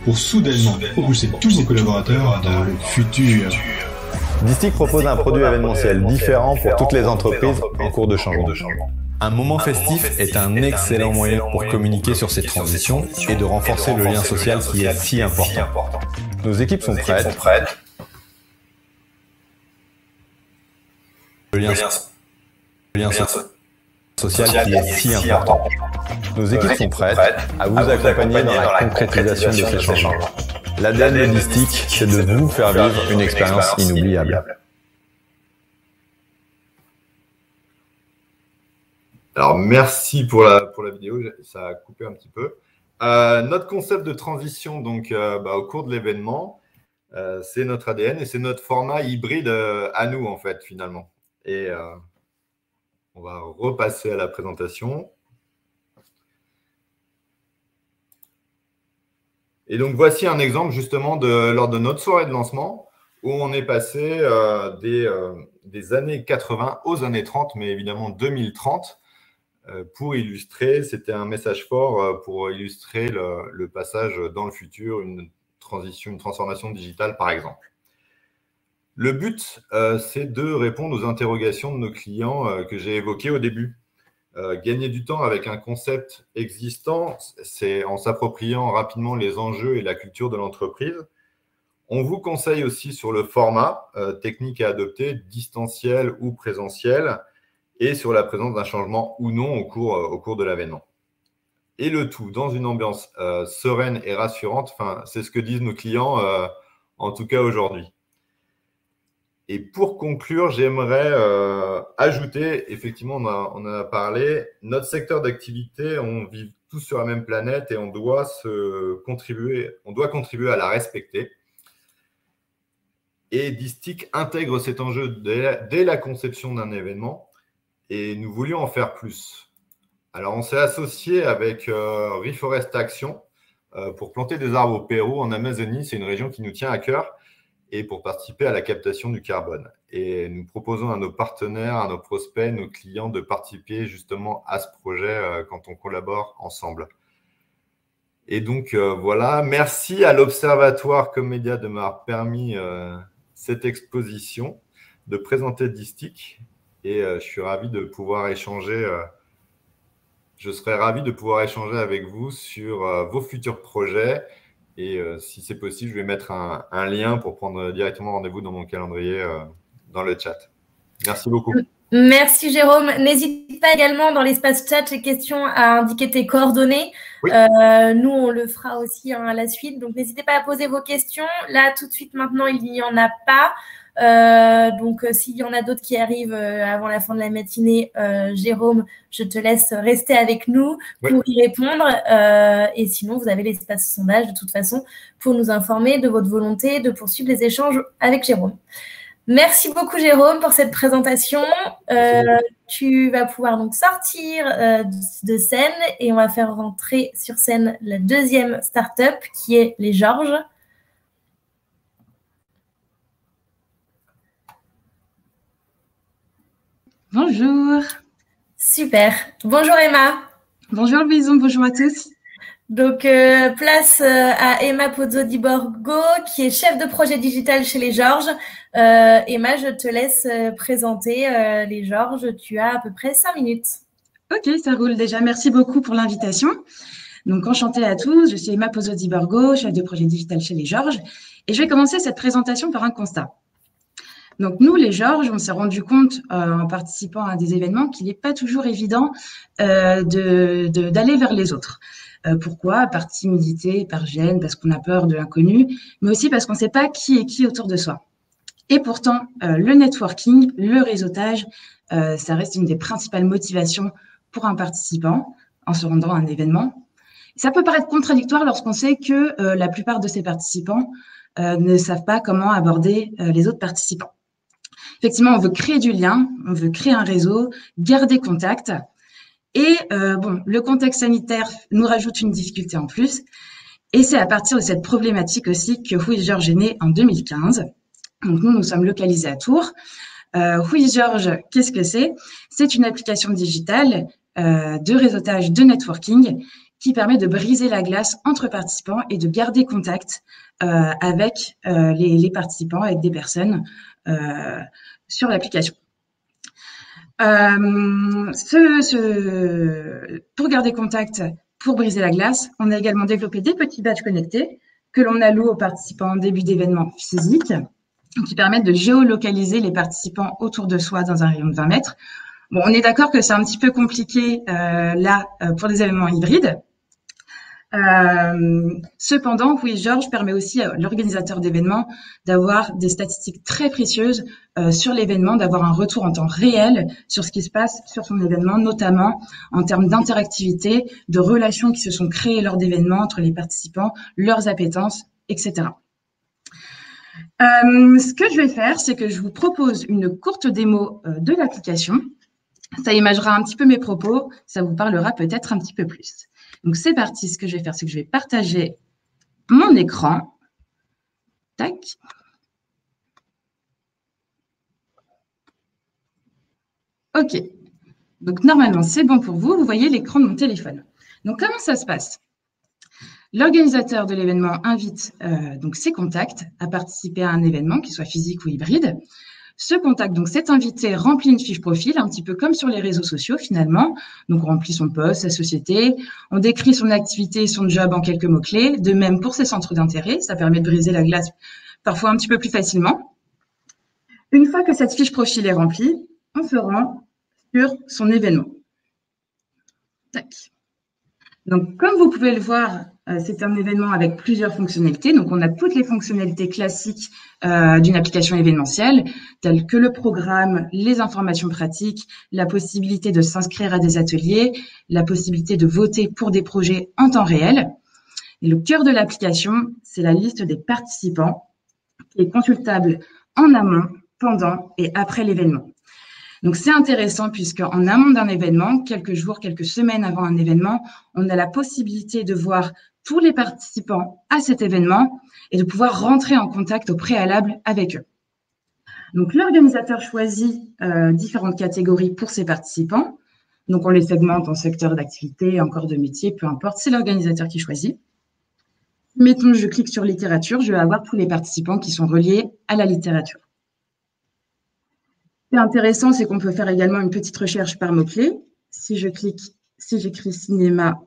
pour soudainement propulser tous vos collaborateurs dans le futur. Distic propose un produit événementiel différent pour toutes les entreprises en cours de changement. Un moment festif est un excellent moyen pour communiquer sur ces transitions et de renforcer le lien social qui est si important. Nos équipes sont prêtes. Le lien social qui est si important. Nos équipes sont prêtes à vous accompagner dans la concrétisation de ces changements. L'ADN de Distic, c'est de vous faire vivre une expérience inoubliable. Alors, merci pour la vidéo, ça a coupé un petit peu. Notre concept de transition, donc, au cours de l'événement, c'est notre ADN et c'est notre format hybride à nous, en fait, finalement. Et on va repasser à la présentation. Et donc, voici un exemple justement lors de notre soirée de lancement où on est passé des années 80 aux années 30, mais évidemment 2030, pour illustrer, c'était un message fort pour illustrer le passage dans le futur, une transition, une transformation digitale par exemple. Le but, c'est de répondre aux interrogations de nos clients que j'ai évoquées au début. Gagner du temps avec un concept existant, c'est en s'appropriant rapidement les enjeux et la culture de l'entreprise. On vous conseille aussi sur le format technique à adopter, distanciel ou présentiel, et sur la présence d'un changement ou non au cours de l'événement. Et le tout dans une ambiance sereine et rassurante, c'est ce que disent nos clients, en tout cas aujourd'hui. Et pour conclure, j'aimerais ajouter, effectivement, on en a parlé, notre secteur d'activité, on vit tous sur la même planète et on doit contribuer à la respecter. Et Distic intègre cet enjeu dès la conception d'un événement et nous voulions en faire plus. Alors, on s'est associé avec Reforest Action pour planter des arbres au Pérou, en Amazonie. C'est une région qui nous tient à cœur. Et pour participer à la captation du carbone. Et nous proposons à nos partenaires, à nos prospects, nos clients de participer justement à ce projet quand on collabore ensemble. Et donc, voilà. Merci à l'Observatoire Comédia de m'avoir permis cette exposition, de présenter Distic. Et je suis ravi de pouvoir échanger. Je serais ravi de pouvoir échanger avec vous sur vos futurs projets. Et si c'est possible, je vais mettre un lien pour prendre directement rendez-vous dans mon calendrier dans le chat. Merci beaucoup. Merci Jérôme. N'hésite pas également dans l'espace chat et questions à indiquer tes coordonnées. Oui. Nous, on le fera aussi à la suite. Donc, n'hésitez pas à poser vos questions. Là, tout de suite, maintenant, il n'y en a pas. Donc, s'il y en a d'autres qui arrivent avant la fin de la matinée, Jérôme, je te laisse rester avec nous pour y répondre. Et sinon, vous avez l'espace sondage de toute façon pour nous informer de votre volonté de poursuivre les échanges avec Jérôme. Merci beaucoup, Jérôme, pour cette présentation. Tu vas pouvoir donc sortir de scène et on va faire rentrer sur scène la deuxième start-up qui est les Georges. Bonjour. Super. Bonjour Emma. Bonjour Louison, bonjour à tous. Donc, place à Emma Pozzo di Borgo, qui est chef de projet digital chez les Georges. Emma, je te laisse présenter les Georges. Tu as à peu près 5 minutes. Ok, ça roule déjà. Merci beaucoup pour l'invitation. Donc, enchantée à tous. Je suis Emma Pozzo di Borgo, chef de projet digital chez les Georges. Et je vais commencer cette présentation par un constat. Donc, nous, les Georges, on s'est rendu compte en participant à des événements qu'il n'est pas toujours évident d'aller vers les autres. Pourquoi? Par timidité, par gêne, parce qu'on a peur de l'inconnu, mais aussi parce qu'on ne sait pas qui est qui autour de soi. Et pourtant, le networking, le réseautage, ça reste une des principales motivations pour un participant en se rendant à un événement. Ça peut paraître contradictoire lorsqu'on sait que la plupart de ces participants ne savent pas comment aborder les autres participants. Effectivement, on veut créer du lien, on veut créer un réseau, garder contact. Et le contexte sanitaire nous rajoute une difficulté en plus. Et c'est à partir de cette problématique aussi que Who is Georges est né en 2015. Donc nous sommes localisés à Tours. Oui, Georges, qu'est-ce que c'est? C'est une application digitale de réseautage, de networking qui permet de briser la glace entre participants et de garder contact avec les participants, avec des personnes sur l'application. Pour garder contact, pour briser la glace, on a également développé des petits badges connectés que l'on alloue aux participants en début d'événement physique, qui permettent de géolocaliser les participants autour de soi dans un rayon de 20 mètres. Bon, on est d'accord que c'est un petit peu compliqué là pour des événements hybrides. Cependant, oui, Georges permet aussi à l'organisateur d'événements d'avoir des statistiques très précieuses sur l'événement, d'avoir un retour en temps réel sur ce qui se passe sur son événement, notamment en termes d'interactivité, de relations qui se sont créées lors d'événements entre les participants, leurs appétences, etc. Ce que je vais faire, c'est que je vous propose une courte démo de l'application. Ça imagera un petit peu mes propos, ça vous parlera peut-être un petit peu plus. Donc, c'est parti. Ce que je vais faire, c'est que je vais partager mon écran. Tac. OK. Donc, normalement, c'est bon pour vous. Vous voyez l'écran de mon téléphone. Donc, comment ça se passe? L'organisateur de l'événement invite donc ses contacts à participer à un événement, qu'il soit physique ou hybride. Ce contact, donc cet invité, remplit une fiche profil, un petit peu comme sur les réseaux sociaux finalement. Donc, on remplit son poste, sa société, on décrit son activité et son job en quelques mots-clés. De même pour ses centres d'intérêt, ça permet de briser la glace parfois un petit peu plus facilement. Une fois que cette fiche profil est remplie, on se rend sur son événement. Tac. Donc, comme vous pouvez le voir, c'est un événement avec plusieurs fonctionnalités. Donc, on a toutes les fonctionnalités classiques d'une application événementielle, telles que le programme, les informations pratiques, la possibilité de s'inscrire à des ateliers, la possibilité de voter pour des projets en temps réel. Et le cœur de l'application, c'est la liste des participants qui est consultable en amont, pendant et après l'événement. Donc, c'est intéressant puisque en amont d'un événement, quelques jours, quelques semaines avant un événement, on a la possibilité de voir tous les participants à cet événement et de pouvoir rentrer en contact au préalable avec eux. Donc, l'organisateur choisit différentes catégories pour ses participants. Donc, on les segmente en secteur d'activité, en corps de métier, peu importe, c'est l'organisateur qui choisit. Mettons, je clique sur littérature, je vais avoir tous les participants qui sont reliés à la littérature. Ce qui est intéressant, c'est qu'on peut faire également une petite recherche par mots-clés. Si j'écris cinéma,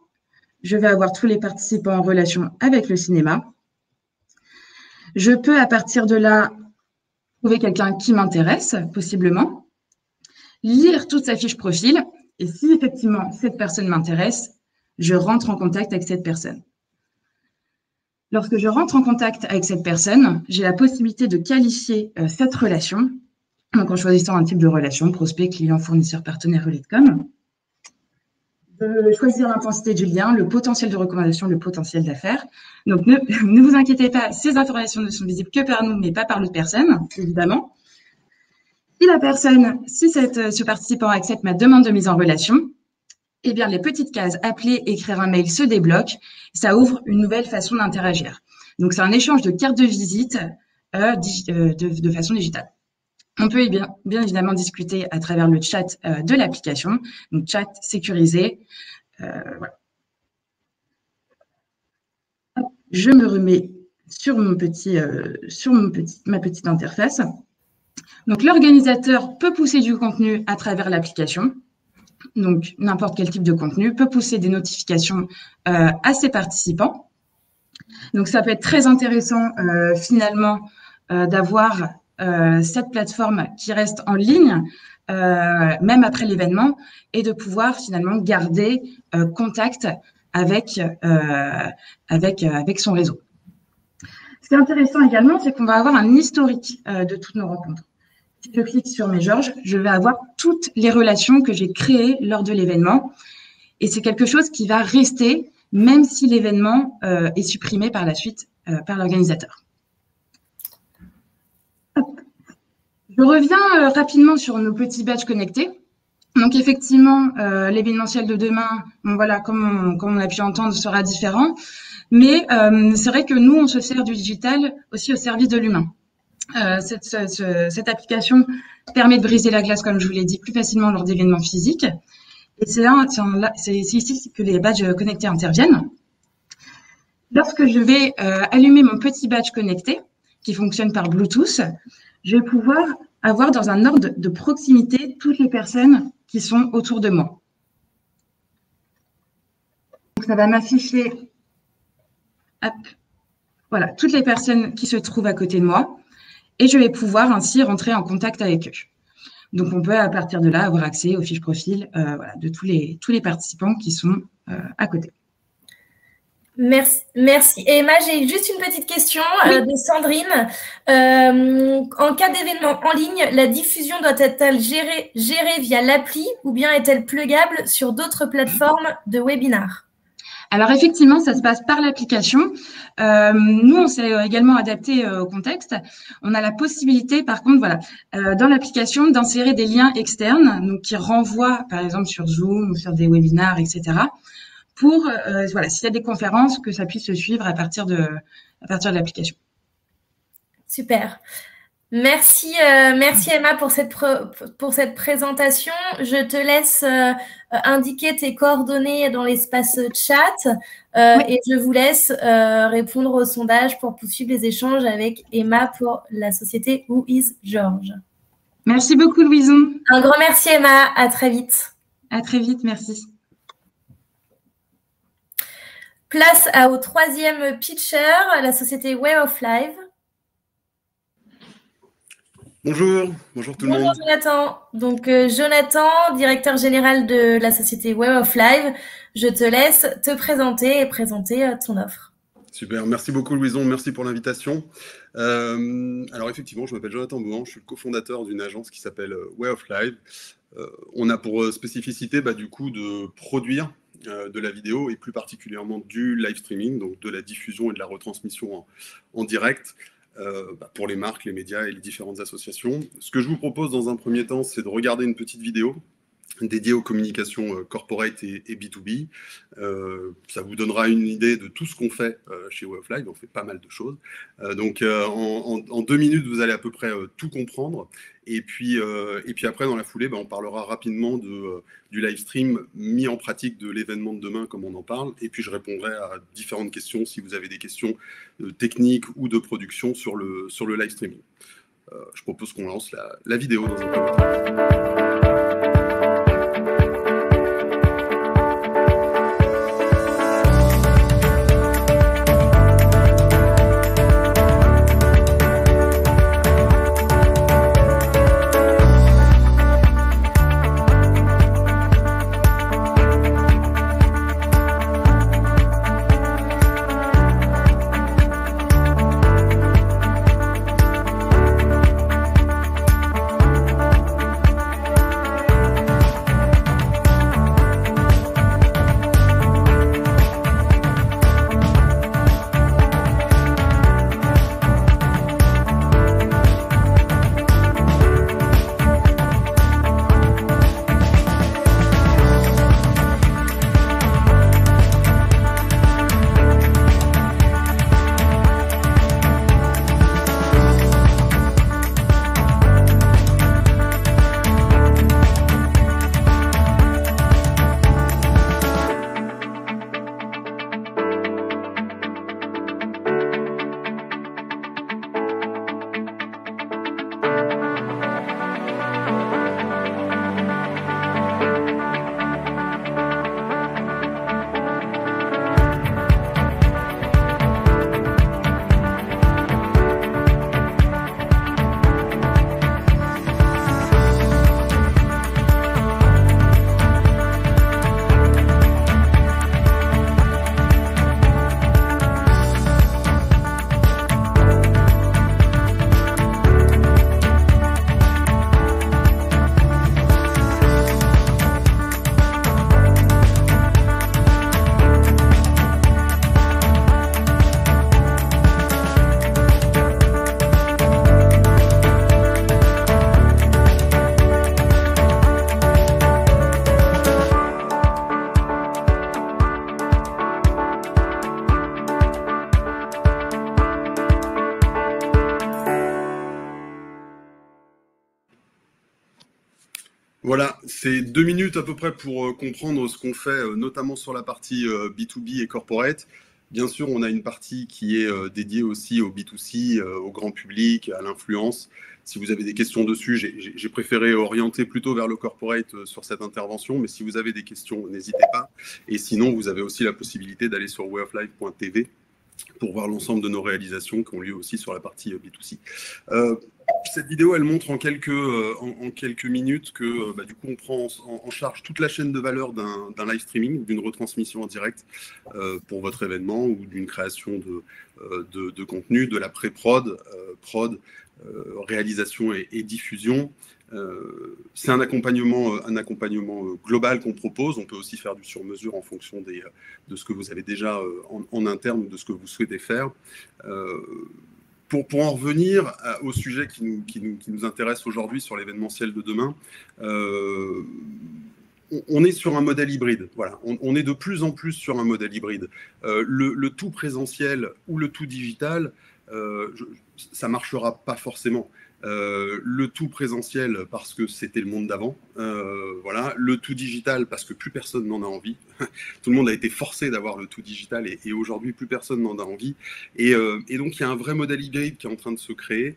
je vais avoir tous les participants en relation avec le cinéma. Je peux, à partir de là, trouver quelqu'un qui m'intéresse, possiblement, lire toute sa fiche profil, et si effectivement cette personne m'intéresse, je rentre en contact avec cette personne. Lorsque je rentre en contact avec cette personne, j'ai la possibilité de qualifier cette relation. Donc, en choisissant un type de relation, prospect, client, fournisseur, partenaire, relais de com. De choisir l'intensité du lien, le potentiel de recommandation, le potentiel d'affaires. Donc, ne vous inquiétez pas, ces informations ne sont visibles que par nous, mais pas par l'autre personne, évidemment. Si ce participant accepte ma demande de mise en relation, eh bien, les petites cases appeler, écrire un mail se débloquent. Ça ouvre une nouvelle façon d'interagir. Donc, c'est un échange de cartes de visite de façon digitale. On peut bien évidemment discuter à travers le chat de l'application, donc chat sécurisé. Voilà. Je me remets sur ma petite interface. Donc, l'organisateur peut pousser du contenu à travers l'application. Donc, n'importe quel type de contenu peut pousser des notifications à ses participants. Donc, ça peut être très intéressant finalement d'avoir cette plateforme qui reste en ligne, même après l'événement, et de pouvoir finalement garder contact avec son réseau. Ce qui est intéressant également, c'est qu'on va avoir un historique de toutes nos rencontres. Si je clique sur mes Georges, je vais avoir toutes les relations que j'ai créées lors de l'événement, et c'est quelque chose qui va rester même si l'événement est supprimé par la suite par l'organisateur. Je reviens rapidement sur nos petits badges connectés. Donc, effectivement, l'événementiel de demain, bon, voilà, comme on a pu entendre, sera différent. Mais c'est vrai que nous, on se sert du digital aussi au service de l'humain. cette application permet de briser la glace, comme je vous l'ai dit, plus facilement lors d'événements physiques. Et c'est ici que les badges connectés interviennent. Lorsque je vais allumer mon petit badge connecté, qui fonctionne par Bluetooth, je vais pouvoir avoir dans un ordre de proximité toutes les personnes qui sont autour de moi. Donc, ça va m'afficher voilà, toutes les personnes qui se trouvent à côté de moi et je vais pouvoir ainsi rentrer en contact avec eux. Donc, on peut à partir de là avoir accès aux fiches profil voilà, de tous les participants qui sont à côté. Merci. Emma, j'ai juste une petite question de Sandrine. En cas d'événement en ligne, la diffusion doit être gérée via l'appli ou bien est-elle pluggable sur d'autres plateformes de webinar? Alors, effectivement, ça se passe par l'application. Nous, on s'est également adapté au contexte. On a la possibilité, par contre, voilà, dans l'application, d'insérer des liens externes, donc qui renvoient, par exemple, sur Zoom ou sur des webinars, etc., pour, voilà, s'il y a des conférences, que ça puisse se suivre à partir de l'application. Super. Merci Emma pour cette présentation. Je te laisse indiquer tes coordonnées dans l'espace chat et je vous laisse répondre au sondage pour poursuivre les échanges avec Emma pour la société Who is George. Merci beaucoup Louison. Un grand merci Emma, à très vite. À très vite, merci. Place au troisième pitcher, la société Way of Life. Bonjour tout le monde. Bonjour Jonathan. Donc Jonathan, directeur général de la société Way of Life, je te laisse te présenter et présenter ton offre. Super, merci beaucoup Louison, merci pour l'invitation. Alors effectivement, je m'appelle Jonathan Bouhan, je suis le cofondateur d'une agence qui s'appelle Way of Life. On a pour spécificité du coup de produire de la vidéo et plus particulièrement du live streaming, donc de la diffusion et de la retransmission en direct pour les marques, les médias et les différentes associations. Ce que je vous propose dans un premier temps, c'est de regarder une petite vidéo dédiée aux communications corporate et B2B. Ça vous donnera une idée de tout ce qu'on fait chez Way of Life. On fait pas mal de choses. Donc en 2 minutes, vous allez à peu près tout comprendre. Et puis après, dans la foulée, on parlera rapidement du live stream mis en pratique de l'événement de demain, comme on en parle. Et puis je répondrai à différentes questions si vous avez des questions techniques ou de production sur le live streaming. Je propose qu'on lance la vidéo dans un premier temps. Voilà, c'est 2 minutes à peu près pour comprendre ce qu'on fait, notamment sur la partie B2B et corporate. Bien sûr, on a une partie qui est dédiée aussi au B2C, au grand public, à l'influence. Si vous avez des questions dessus, j'ai préféré orienter plutôt vers le corporate sur cette intervention, mais si vous avez des questions, n'hésitez pas. Et sinon, vous avez aussi la possibilité d'aller sur wayoflife.tv pour voir l'ensemble de nos réalisations qui ont lieu aussi sur la partie B2C. Cette vidéo, elle montre en quelques minutes que du coup, on prend en charge toute la chaîne de valeur d'un live streaming, d'une retransmission en direct pour votre événement ou d'une création de contenu, de la pré-prod, réalisation et diffusion. C'est un accompagnement global qu'on propose. On peut aussi faire du sur-mesure en fonction de ce que vous avez déjà en interne ou de ce que vous souhaitez faire. Pour en revenir au sujet qui nous intéresse aujourd'hui sur l'événementiel de demain, on est sur un modèle hybride. Voilà, on est de plus en plus sur un modèle hybride. Le tout présentiel ou le tout digital, ça ne marchera pas forcément. Le tout présentiel parce que c'était le monde d'avant, voilà. Le tout digital parce que plus personne n'en a envie. Tout le monde a été forcé d'avoir le tout digital et aujourd'hui plus personne n'en a envie. Et donc il y a un vrai modèle hybride qui est en train de se créer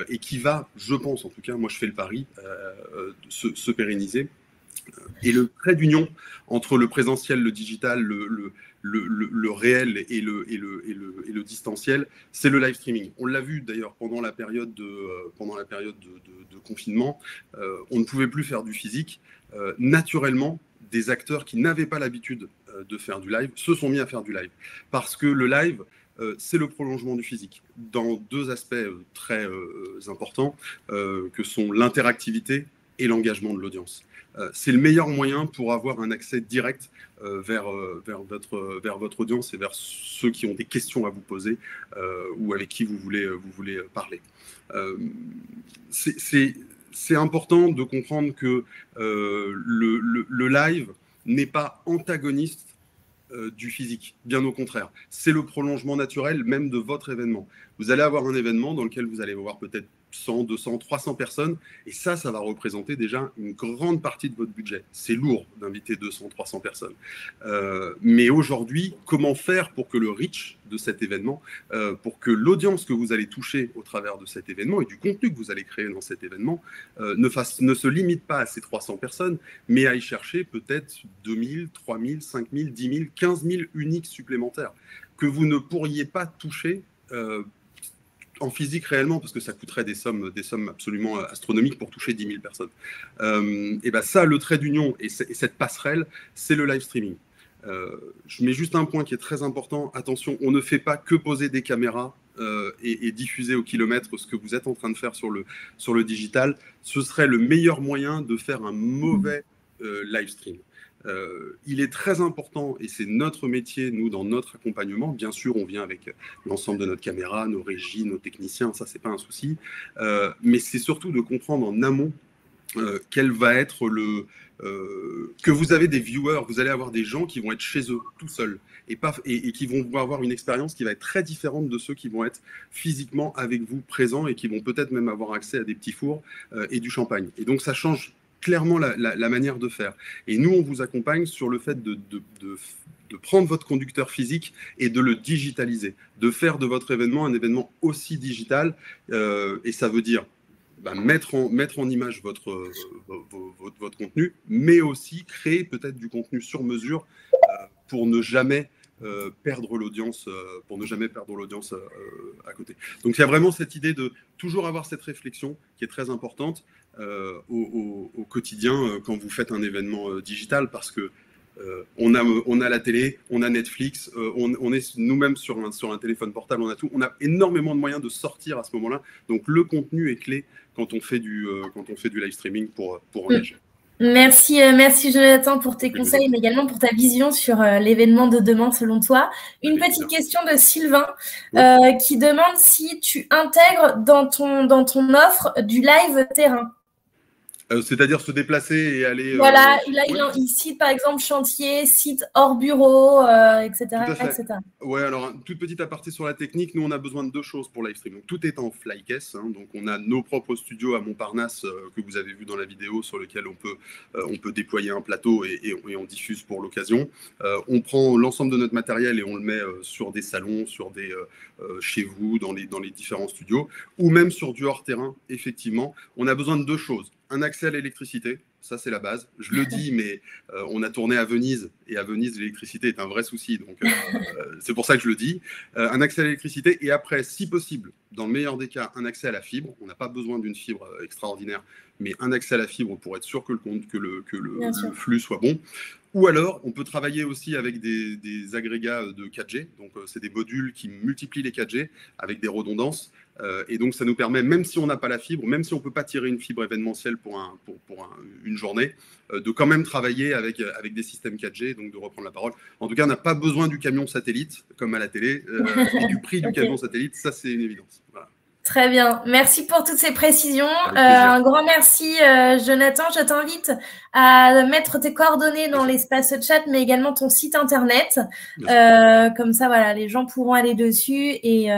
et qui va, je pense en tout cas, moi je fais le pari, se pérenniser. Et le trait d'union entre le présentiel, le digital, le réel et le distanciel, c'est le live streaming. On l'a vu d'ailleurs pendant la période de confinement, on ne pouvait plus faire du physique. Naturellement, des acteurs qui n'avaient pas l'habitude de faire du live se sont mis à faire du live. Parce que le live, c'est le prolongement du physique, dans deux aspects très importants, que sont l'interactivité et l'engagement de l'audience. C'est le meilleur moyen pour avoir un accès direct vers votre audience et vers ceux qui ont des questions à vous poser ou avec qui vous voulez parler. C'est important de comprendre que le live n'est pas antagoniste du physique, bien au contraire. C'est le prolongement naturel même de votre événement. Vous allez avoir un événement dans lequel vous allez avoir peut-être 100, 200, 300 personnes, et ça va représenter déjà une grande partie de votre budget. C'est lourd d'inviter 200, 300 personnes. Mais aujourd'hui, comment faire pour que le reach de cet événement, pour que l'audience que vous allez toucher au travers de cet événement et du contenu que vous allez créer dans cet événement ne se limite pas à ces 300 personnes, mais à y chercher peut-être 2000, 3000, 5000, 10 000, 15 000 uniques supplémentaires que vous ne pourriez pas toucher en physique réellement, parce que ça coûterait des sommes absolument astronomiques pour toucher 10 000 personnes. Et bien ça, le trait d'union et cette passerelle, c'est le live streaming. Je mets juste un point qui est très important. Attention, on ne fait pas que poser des caméras et diffuser au kilomètre ce que vous êtes en train de faire sur le digital. Ce serait le meilleur moyen de faire un mauvais live stream. Il est très important, et c'est notre métier, nous, dans notre accompagnement. Bien sûr, on vient avec l'ensemble de notre caméra, nos régies, nos techniciens, ça, c'est pas un souci. Mais c'est surtout de comprendre en amont quel va être que vous avez des viewers, vous allez avoir des gens qui vont être chez eux, tout seuls, et qui vont avoir une expérience qui va être très différente de ceux qui vont être physiquement avec vous, présents, et qui vont peut-être même avoir accès à des petits fours et du champagne. Et donc, ça change clairement la manière de faire. Et nous, on vous accompagne sur le fait de prendre votre conducteur physique et de le digitaliser, de faire de votre événement un événement aussi digital. Et ça veut dire mettre en image votre contenu, mais aussi créer peut-être du contenu sur mesure pour ne jamais perdre l'audience à côté. Donc il y a vraiment cette idée de toujours avoir cette réflexion qui est très importante au quotidien quand vous faites un événement digital, parce que on a la télé, on a Netflix, on est nous-mêmes sur un téléphone portable, on a tout, on a énormément de moyens de sortir à ce moment-là. Donc le contenu est clé quand on fait du live streaming pour engager. Merci Jonathan pour tes conseils, mais également pour ta vision sur l'événement de demain selon toi. Une petite question de Sylvain qui demande si tu intègres dans ton offre du live terrain. C'est-à-dire se déplacer et aller… Voilà, il cite par exemple chantier, site hors bureau, etc. Tout à fait. etc. Ouais, alors, toute petite aparté sur la technique, nous, on a besoin de 2 choses pour Livestream. Donc, tout est en flycase, hein, donc on a nos propres studios à Montparnasse que vous avez vu dans la vidéo, sur lequel on peut déployer un plateau et on diffuse pour l'occasion. On prend l'ensemble de notre matériel et on le met sur des salons, chez vous, dans les différents studios, ou même sur du hors-terrain, effectivement. On a besoin de 2 choses. Un accès à l'électricité, ça c'est la base. Je le dis, mais on a tourné à Venise, et à Venise, l'électricité est un vrai souci, donc c'est pour ça que je le dis. Un accès à l'électricité, et après, si possible, dans le meilleur des cas, un accès à la fibre. On n'a pas besoin d'une fibre extraordinaire, mais un accès à la fibre pour être sûr que le flux soit bon. Ou alors, on peut travailler aussi avec des agrégats de 4G. Donc, c'est des modules qui multiplient les 4G avec des redondances. Et donc, ça nous permet, même si on n'a pas la fibre, même si on ne peut pas tirer une fibre événementielle pour une journée, de quand même travailler avec des systèmes 4G, donc de reprendre la parole. En tout cas, on n'a pas besoin du camion satellite, comme à la télé, et du prix du camion satellite, ça, c'est une évidence. Voilà. Très bien. Merci pour toutes ces précisions. Un grand merci, Jonathan. Je t'invite à mettre tes coordonnées dans l'espace chat, mais également ton site internet. Comme ça, voilà, les gens pourront aller dessus et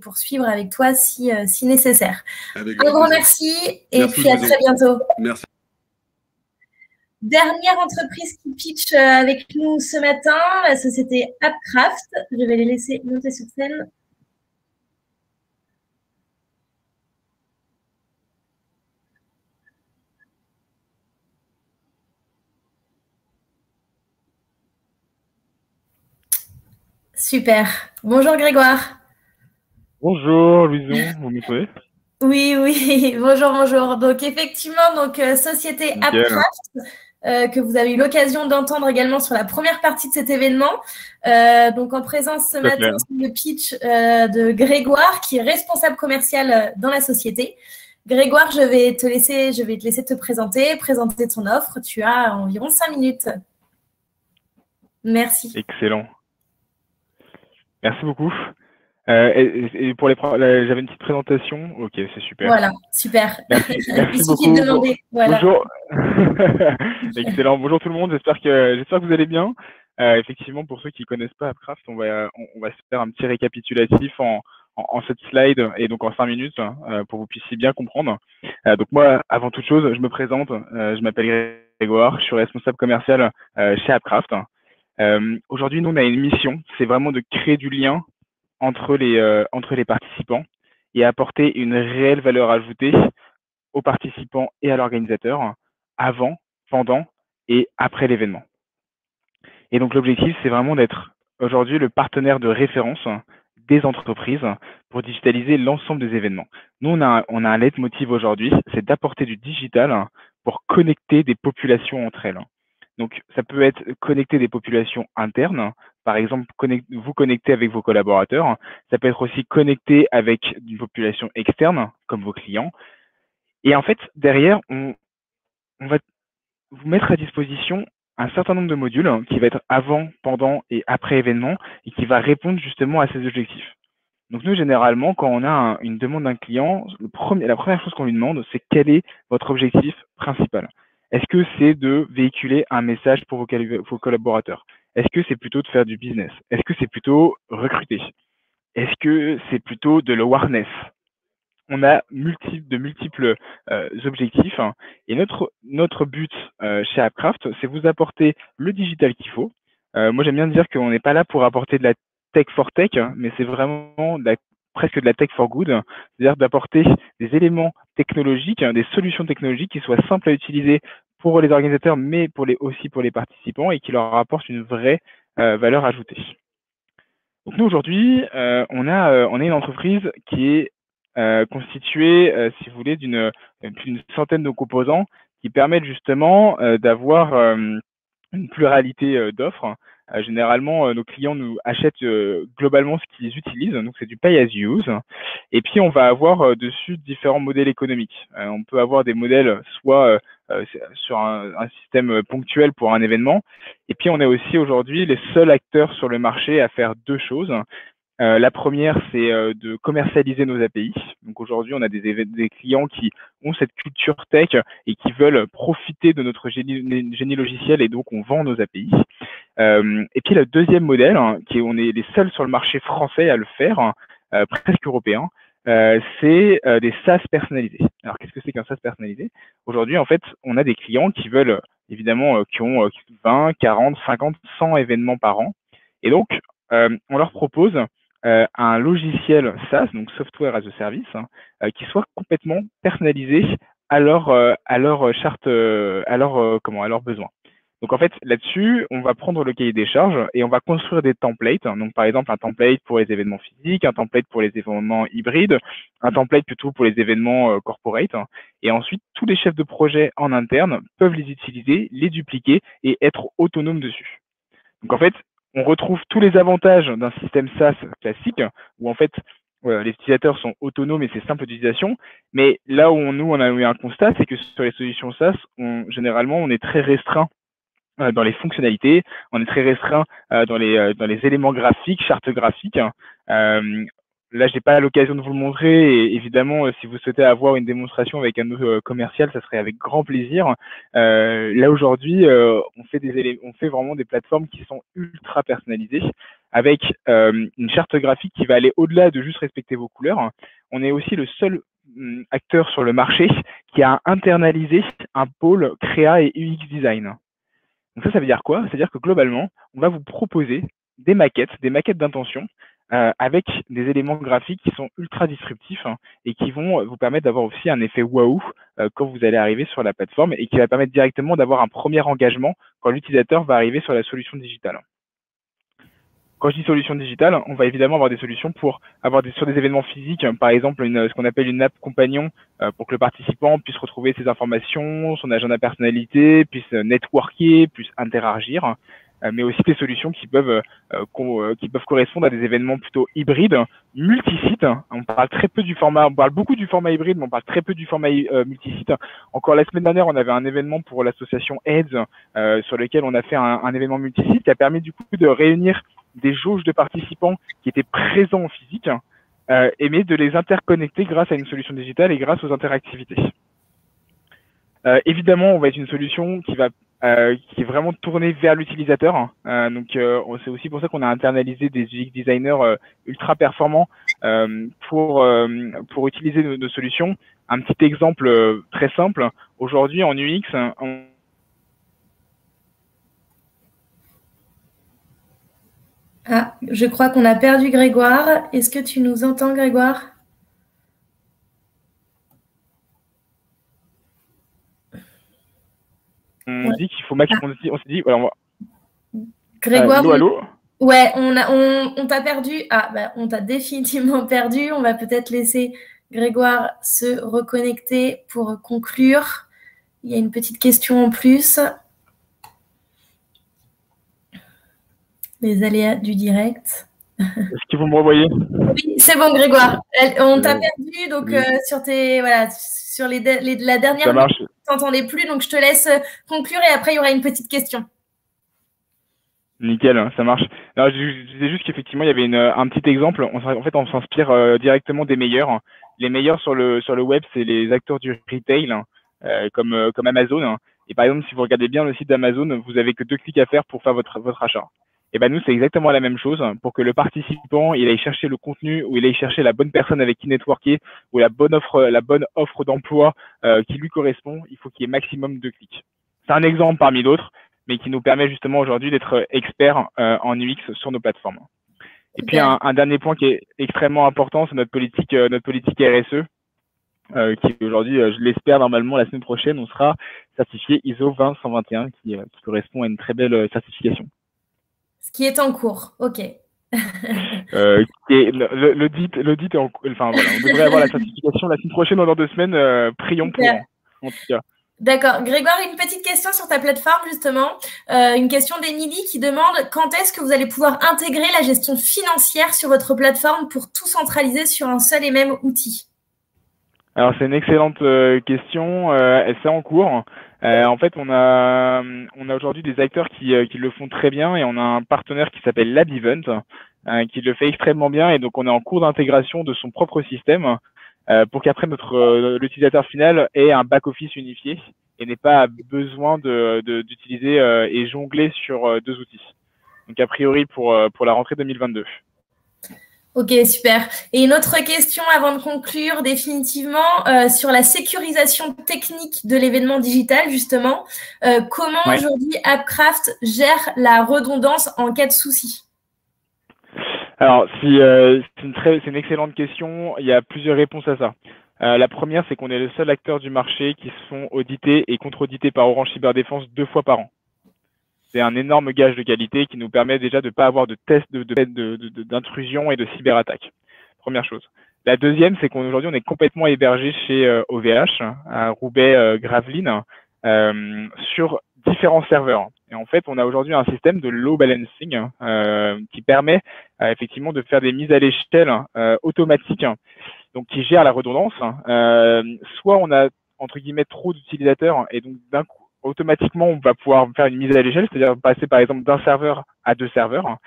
poursuivre avec toi si nécessaire. Un grand merci et puis à très bientôt. Merci. Dernière entreprise qui pitch avec nous ce matin, la société Appcraft. Je vais les laisser monter sur scène. Super. Bonjour Grégoire. Bonjour Louison, vous m'entendez? Oui. Bonjour. Donc effectivement, société Appcraft, que vous avez eu l'occasion d'entendre également sur la première partie de cet événement. Donc en présence ce matin, c'est le pitch de Grégoire, qui est responsable commercial dans la société. Grégoire, je vais te laisser te présenter ton offre. Tu as environ 5 minutes. Merci. Excellent. Merci beaucoup. Et pour j'avais une petite présentation. Ok, c'est super. Voilà, super. Merci beaucoup. Voilà. Bonjour. Excellent. Bonjour tout le monde. J'espère que vous allez bien. Effectivement, pour ceux qui ne connaissent pas Appcraft, on va se faire un petit récapitulatif en cette slide et donc en 5 minutes pour que vous puissiez bien comprendre. Donc moi, avant toute chose, je me présente. Je m'appelle Grégoire. Je suis responsable commercial chez Appcraft. Aujourd'hui, nous, on a une mission, c'est vraiment de créer du lien entre les participants et apporter une réelle valeur ajoutée aux participants et à l'organisateur avant, pendant et après l'événement. Et donc, l'objectif, c'est vraiment d'être aujourd'hui le partenaire de référence des entreprises pour digitaliser l'ensemble des événements. Nous, on a un leitmotiv aujourd'hui, c'est d'apporter du digital pour connecter des populations entre elles. Donc, ça peut être connecter des populations internes, par exemple, vous connecter avec vos collaborateurs. Ça peut être aussi connecter avec une population externe, comme vos clients. Et en fait, derrière, on va vous mettre à disposition un certain nombre de modules qui va être avant, pendant et après événement et qui va répondre justement à ces objectifs. Donc, nous, généralement, quand on a une demande d'un client, la première chose qu'on lui demande, c'est quel est votre objectif principal. Est-ce que c'est de véhiculer un message pour vos collaborateurs? Est-ce que c'est plutôt de faire du business? Est-ce que c'est plutôt recruter? Est-ce que c'est plutôt de l'awareness? On a de multiples objectifs et notre but chez Appcraft, c'est vous apporter le digital qu'il faut. Moi, j'aime bien dire qu'on n'est pas là pour apporter de la tech for tech, mais c'est vraiment presque de la tech for good, c'est-à-dire d'apporter des éléments technologiques, des solutions technologiques qui soient simples à utiliser pour les organisateurs, mais aussi pour les participants et qui leur apportent une vraie valeur ajoutée. Donc nous, aujourd'hui, on a une entreprise qui est constituée, si vous voulez, d'une centaine de composants qui permettent justement d'avoir une pluralité d'offres. Généralement, nos clients nous achètent globalement ce qu'ils utilisent, donc c'est du pay as you use. Et puis, on va avoir dessus différents modèles économiques. On peut avoir des modèles soit sur un système ponctuel pour un événement. Et puis, on est aussi aujourd'hui les seuls acteurs sur le marché à faire 2 choses, La première, c'est de commercialiser nos API. Donc aujourd'hui, on a des clients qui ont cette culture tech et qui veulent profiter de notre génie logiciel, et donc on vend nos API. Et puis le deuxième modèle, on est les seuls sur le marché français à le faire, presque européen, c'est des SaaS personnalisés. Alors qu'est-ce que c'est qu'un SaaS personnalisé? Aujourd'hui, en fait, on a des clients qui veulent, évidemment, qui ont 20, 40, 50, 100 événements par an. Et donc, on leur propose un logiciel SaaS, donc Software as a Service, qui soit complètement personnalisé à leur charte, à leurs besoins. Donc en fait, là-dessus, on va prendre le cahier des charges et on va construire des templates. Donc par exemple, un template pour les événements physiques, un template pour les événements hybrides, un template plutôt pour les événements corporate. Et ensuite, tous les chefs de projet en interne peuvent les utiliser, les dupliquer et être autonomes dessus. Donc en fait, on retrouve tous les avantages d'un système SaaS classique où en fait, les utilisateurs sont autonomes et c'est simple d'utilisation. Mais là où nous, on a eu un constat, c'est que sur les solutions SaaS, généralement, on est très restreint dans les fonctionnalités, on est très restreint dans les éléments graphiques, chartes graphiques. Là, j'ai pas l'occasion de vous le montrer, et évidemment, si vous souhaitez avoir une démonstration avec un de nos commercial, ça serait avec grand plaisir. Là aujourd'hui, on fait vraiment des plateformes qui sont ultra personnalisées, avec une charte graphique qui va aller au-delà de juste respecter vos couleurs. On est aussi le seul acteur sur le marché qui a internalisé un pôle créa et UX design. Donc ça veut dire quoi? C'est-à-dire que globalement, on va vous proposer des maquettes d'intention avec des éléments graphiques qui sont ultra disruptifs, et qui vont vous permettre d'avoir aussi un effet waouh quand vous allez arriver sur la plateforme, et qui va permettre directement d'avoir un premier engagement quand l'utilisateur va arriver sur la solution digitale. Quand je dis solution digitale, on va évidemment avoir des solutions pour avoir sur des événements physiques, par exemple ce qu'on appelle une app compagnon, pour que le participant puisse retrouver ses informations, son agenda personnalité, puisse networker, puisse interagir, mais aussi des solutions qui peuvent correspondre à des événements plutôt hybrides, multisites. On parle très peu du format, on parle beaucoup du format hybride, mais on parle très peu du format multisite. Encore la semaine dernière, on avait un événement pour l'association AIDS, sur lequel on a fait un événement multisite qui a permis du coup de réunir des jauges de participants qui étaient présents en physique, mais de les interconnecter grâce à une solution digitale et grâce aux interactivités. Évidemment, on va être une solution qui est vraiment tournée vers l'utilisateur. Donc, c'est aussi pour ça qu'on a internalisé des UX designers ultra performants pour utiliser nos solutions. Un petit exemple très simple. Aujourd'hui, en UX, Ah, je crois qu'on a perdu Grégoire. Est-ce que tu nous entends, Grégoire? On dit qu'il faut maximum. On s'est dit, voilà, on va. Grégoire, allô? Ouais, on t'a perdu. Ah, bah, on t'a définitivement perdu. On va peut-être laisser Grégoire se reconnecter pour conclure. Il y a une petite question en plus. Les aléas du direct. Est-ce que vous me revoyez? Oui, c'est bon, Grégoire. On t'a perdu, donc sur la dernière minute, tu t'entendais plus, donc je te laisse conclure et après il y aura une petite question. Nickel, ça marche. Alors, je disais juste qu'effectivement il y avait un petit exemple. En fait, on s'inspire directement des meilleurs. Les meilleurs sur le web, c'est les acteurs du retail, comme Amazon. Et par exemple, si vous regardez bien le site d'Amazon, vous avez que 2 clics à faire pour faire votre achat. Et ben nous, c'est exactement la même chose. Pour que le participant, il aille chercher le contenu, ou il aille chercher la bonne personne avec qui networker, ou la bonne offre d'emploi qui lui correspond, il faut qu'il y ait maximum de clics. C'est un exemple parmi d'autres, mais qui nous permet justement aujourd'hui d'être experts en UX sur nos plateformes. Et puis un dernier point qui est extrêmement important, c'est notre politique RSE, qui aujourd'hui, je l'espère normalement la semaine prochaine, on sera certifié ISO 20121, qui correspond à une très belle certification. Ce qui est en cours, ok. L'audit est en cours. Enfin voilà, on devrait avoir la certification la semaine prochaine ou dans 2 semaines. Prions pour, en tout cas. D'accord. Grégoire, une petite question sur ta plateforme, justement. Une question d'Émilie qui demande quand est-ce que vous allez pouvoir intégrer la gestion financière sur votre plateforme pour tout centraliser sur un seul et même outil? Alors, c'est une excellente question. C'est en cours. En fait, on a aujourd'hui des acteurs qui le font très bien, et on a un partenaire qui s'appelle LabEvent, qui le fait extrêmement bien. Et donc, on est en cours d'intégration de son propre système pour qu'après, l'utilisateur final ait un back-office unifié et n'ait pas besoin d'utiliser et jongler sur 2 outils. Donc, a priori, pour la rentrée 2022. Ok, super. Et une autre question avant de conclure définitivement sur la sécurisation technique de l'événement digital, justement. Comment aujourd'hui Appcraft gère la redondance en cas de souci? Alors, c'est une excellente question. Il y a plusieurs réponses à ça. La première, c'est qu'on est le seul acteur du marché qui se font auditer et contre-auditer par Orange Cyberdéfense 2 fois par an. C'est un énorme gage de qualité qui nous permet déjà de ne pas avoir de tests d'intrusion et de cyberattaque. Première chose. La deuxième, c'est qu'aujourd'hui, on est complètement hébergé chez OVH, à Roubaix-Gravelines, sur différents serveurs. Et en fait, on a aujourd'hui un système de load balancing qui permet effectivement de faire des mises à l'échelle automatiques, donc qui gère la redondance. Soit on a, entre guillemets, trop d'utilisateurs et donc d'un coup, automatiquement, on va pouvoir faire une mise à l'échelle, c'est-à-dire passer par exemple d'un serveur à 2 serveurs.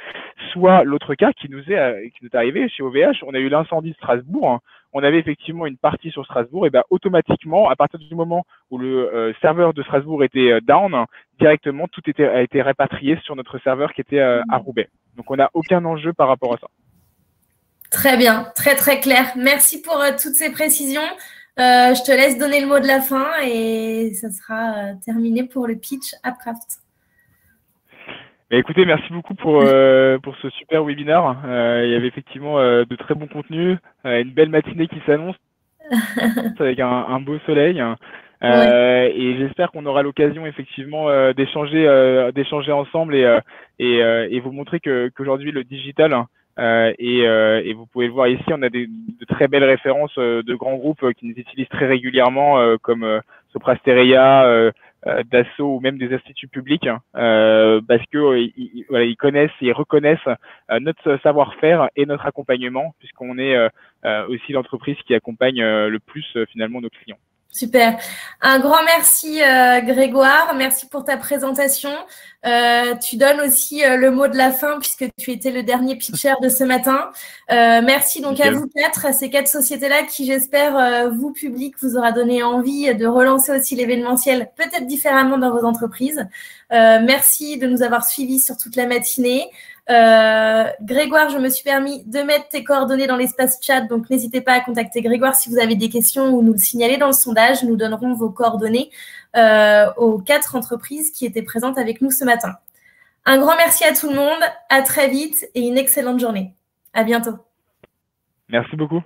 Soit l'autre cas qui nous est arrivé chez OVH, on a eu l'incendie de Strasbourg. On avait effectivement une partie sur Strasbourg, et ben automatiquement, à partir du moment où le serveur de Strasbourg était down, directement tout a été répatrié sur notre serveur qui était à Roubaix. Donc on n'a aucun enjeu par rapport à ça. Très bien, très très clair. Merci pour toutes ces précisions. Je te laisse donner le mot de la fin et ça sera terminé pour le pitch Appcraft. Écoutez, merci beaucoup pour ce super webinaire. Il y avait effectivement de très bons contenus, une belle matinée qui s'annonce avec un beau soleil. Et j'espère qu'on aura l'occasion effectivement d'échanger ensemble et vous montrer qu'aujourd'hui le digital et vous pouvez le voir ici, on a de très belles références de grands groupes qui nous utilisent très régulièrement comme Soprasteria, Dassault ou même des instituts publics parce que ils connaissent et reconnaissent notre savoir-faire et notre accompagnement puisqu'on est aussi l'entreprise qui accompagne le plus finalement nos clients. Super. Un grand merci Grégoire, merci pour ta présentation. Tu donnes aussi le mot de la fin puisque tu étais le dernier pitcher de ce matin. Merci donc à vous quatre, à ces 4 sociétés-là qui j'espère, vous public, vous aura donné envie de relancer aussi l'événementiel peut-être différemment dans vos entreprises. Merci de nous avoir suivis sur toute la matinée. Grégoire, je me suis permis de mettre tes coordonnées dans l'espace chat, donc n'hésitez pas à contacter Grégoire si vous avez des questions ou nous le signaler dans le sondage. Nous donnerons vos coordonnées aux 4 entreprises qui étaient présentes avec nous ce matin. Un grand merci à tout le monde, à très vite et une excellente journée. À bientôt. Merci beaucoup.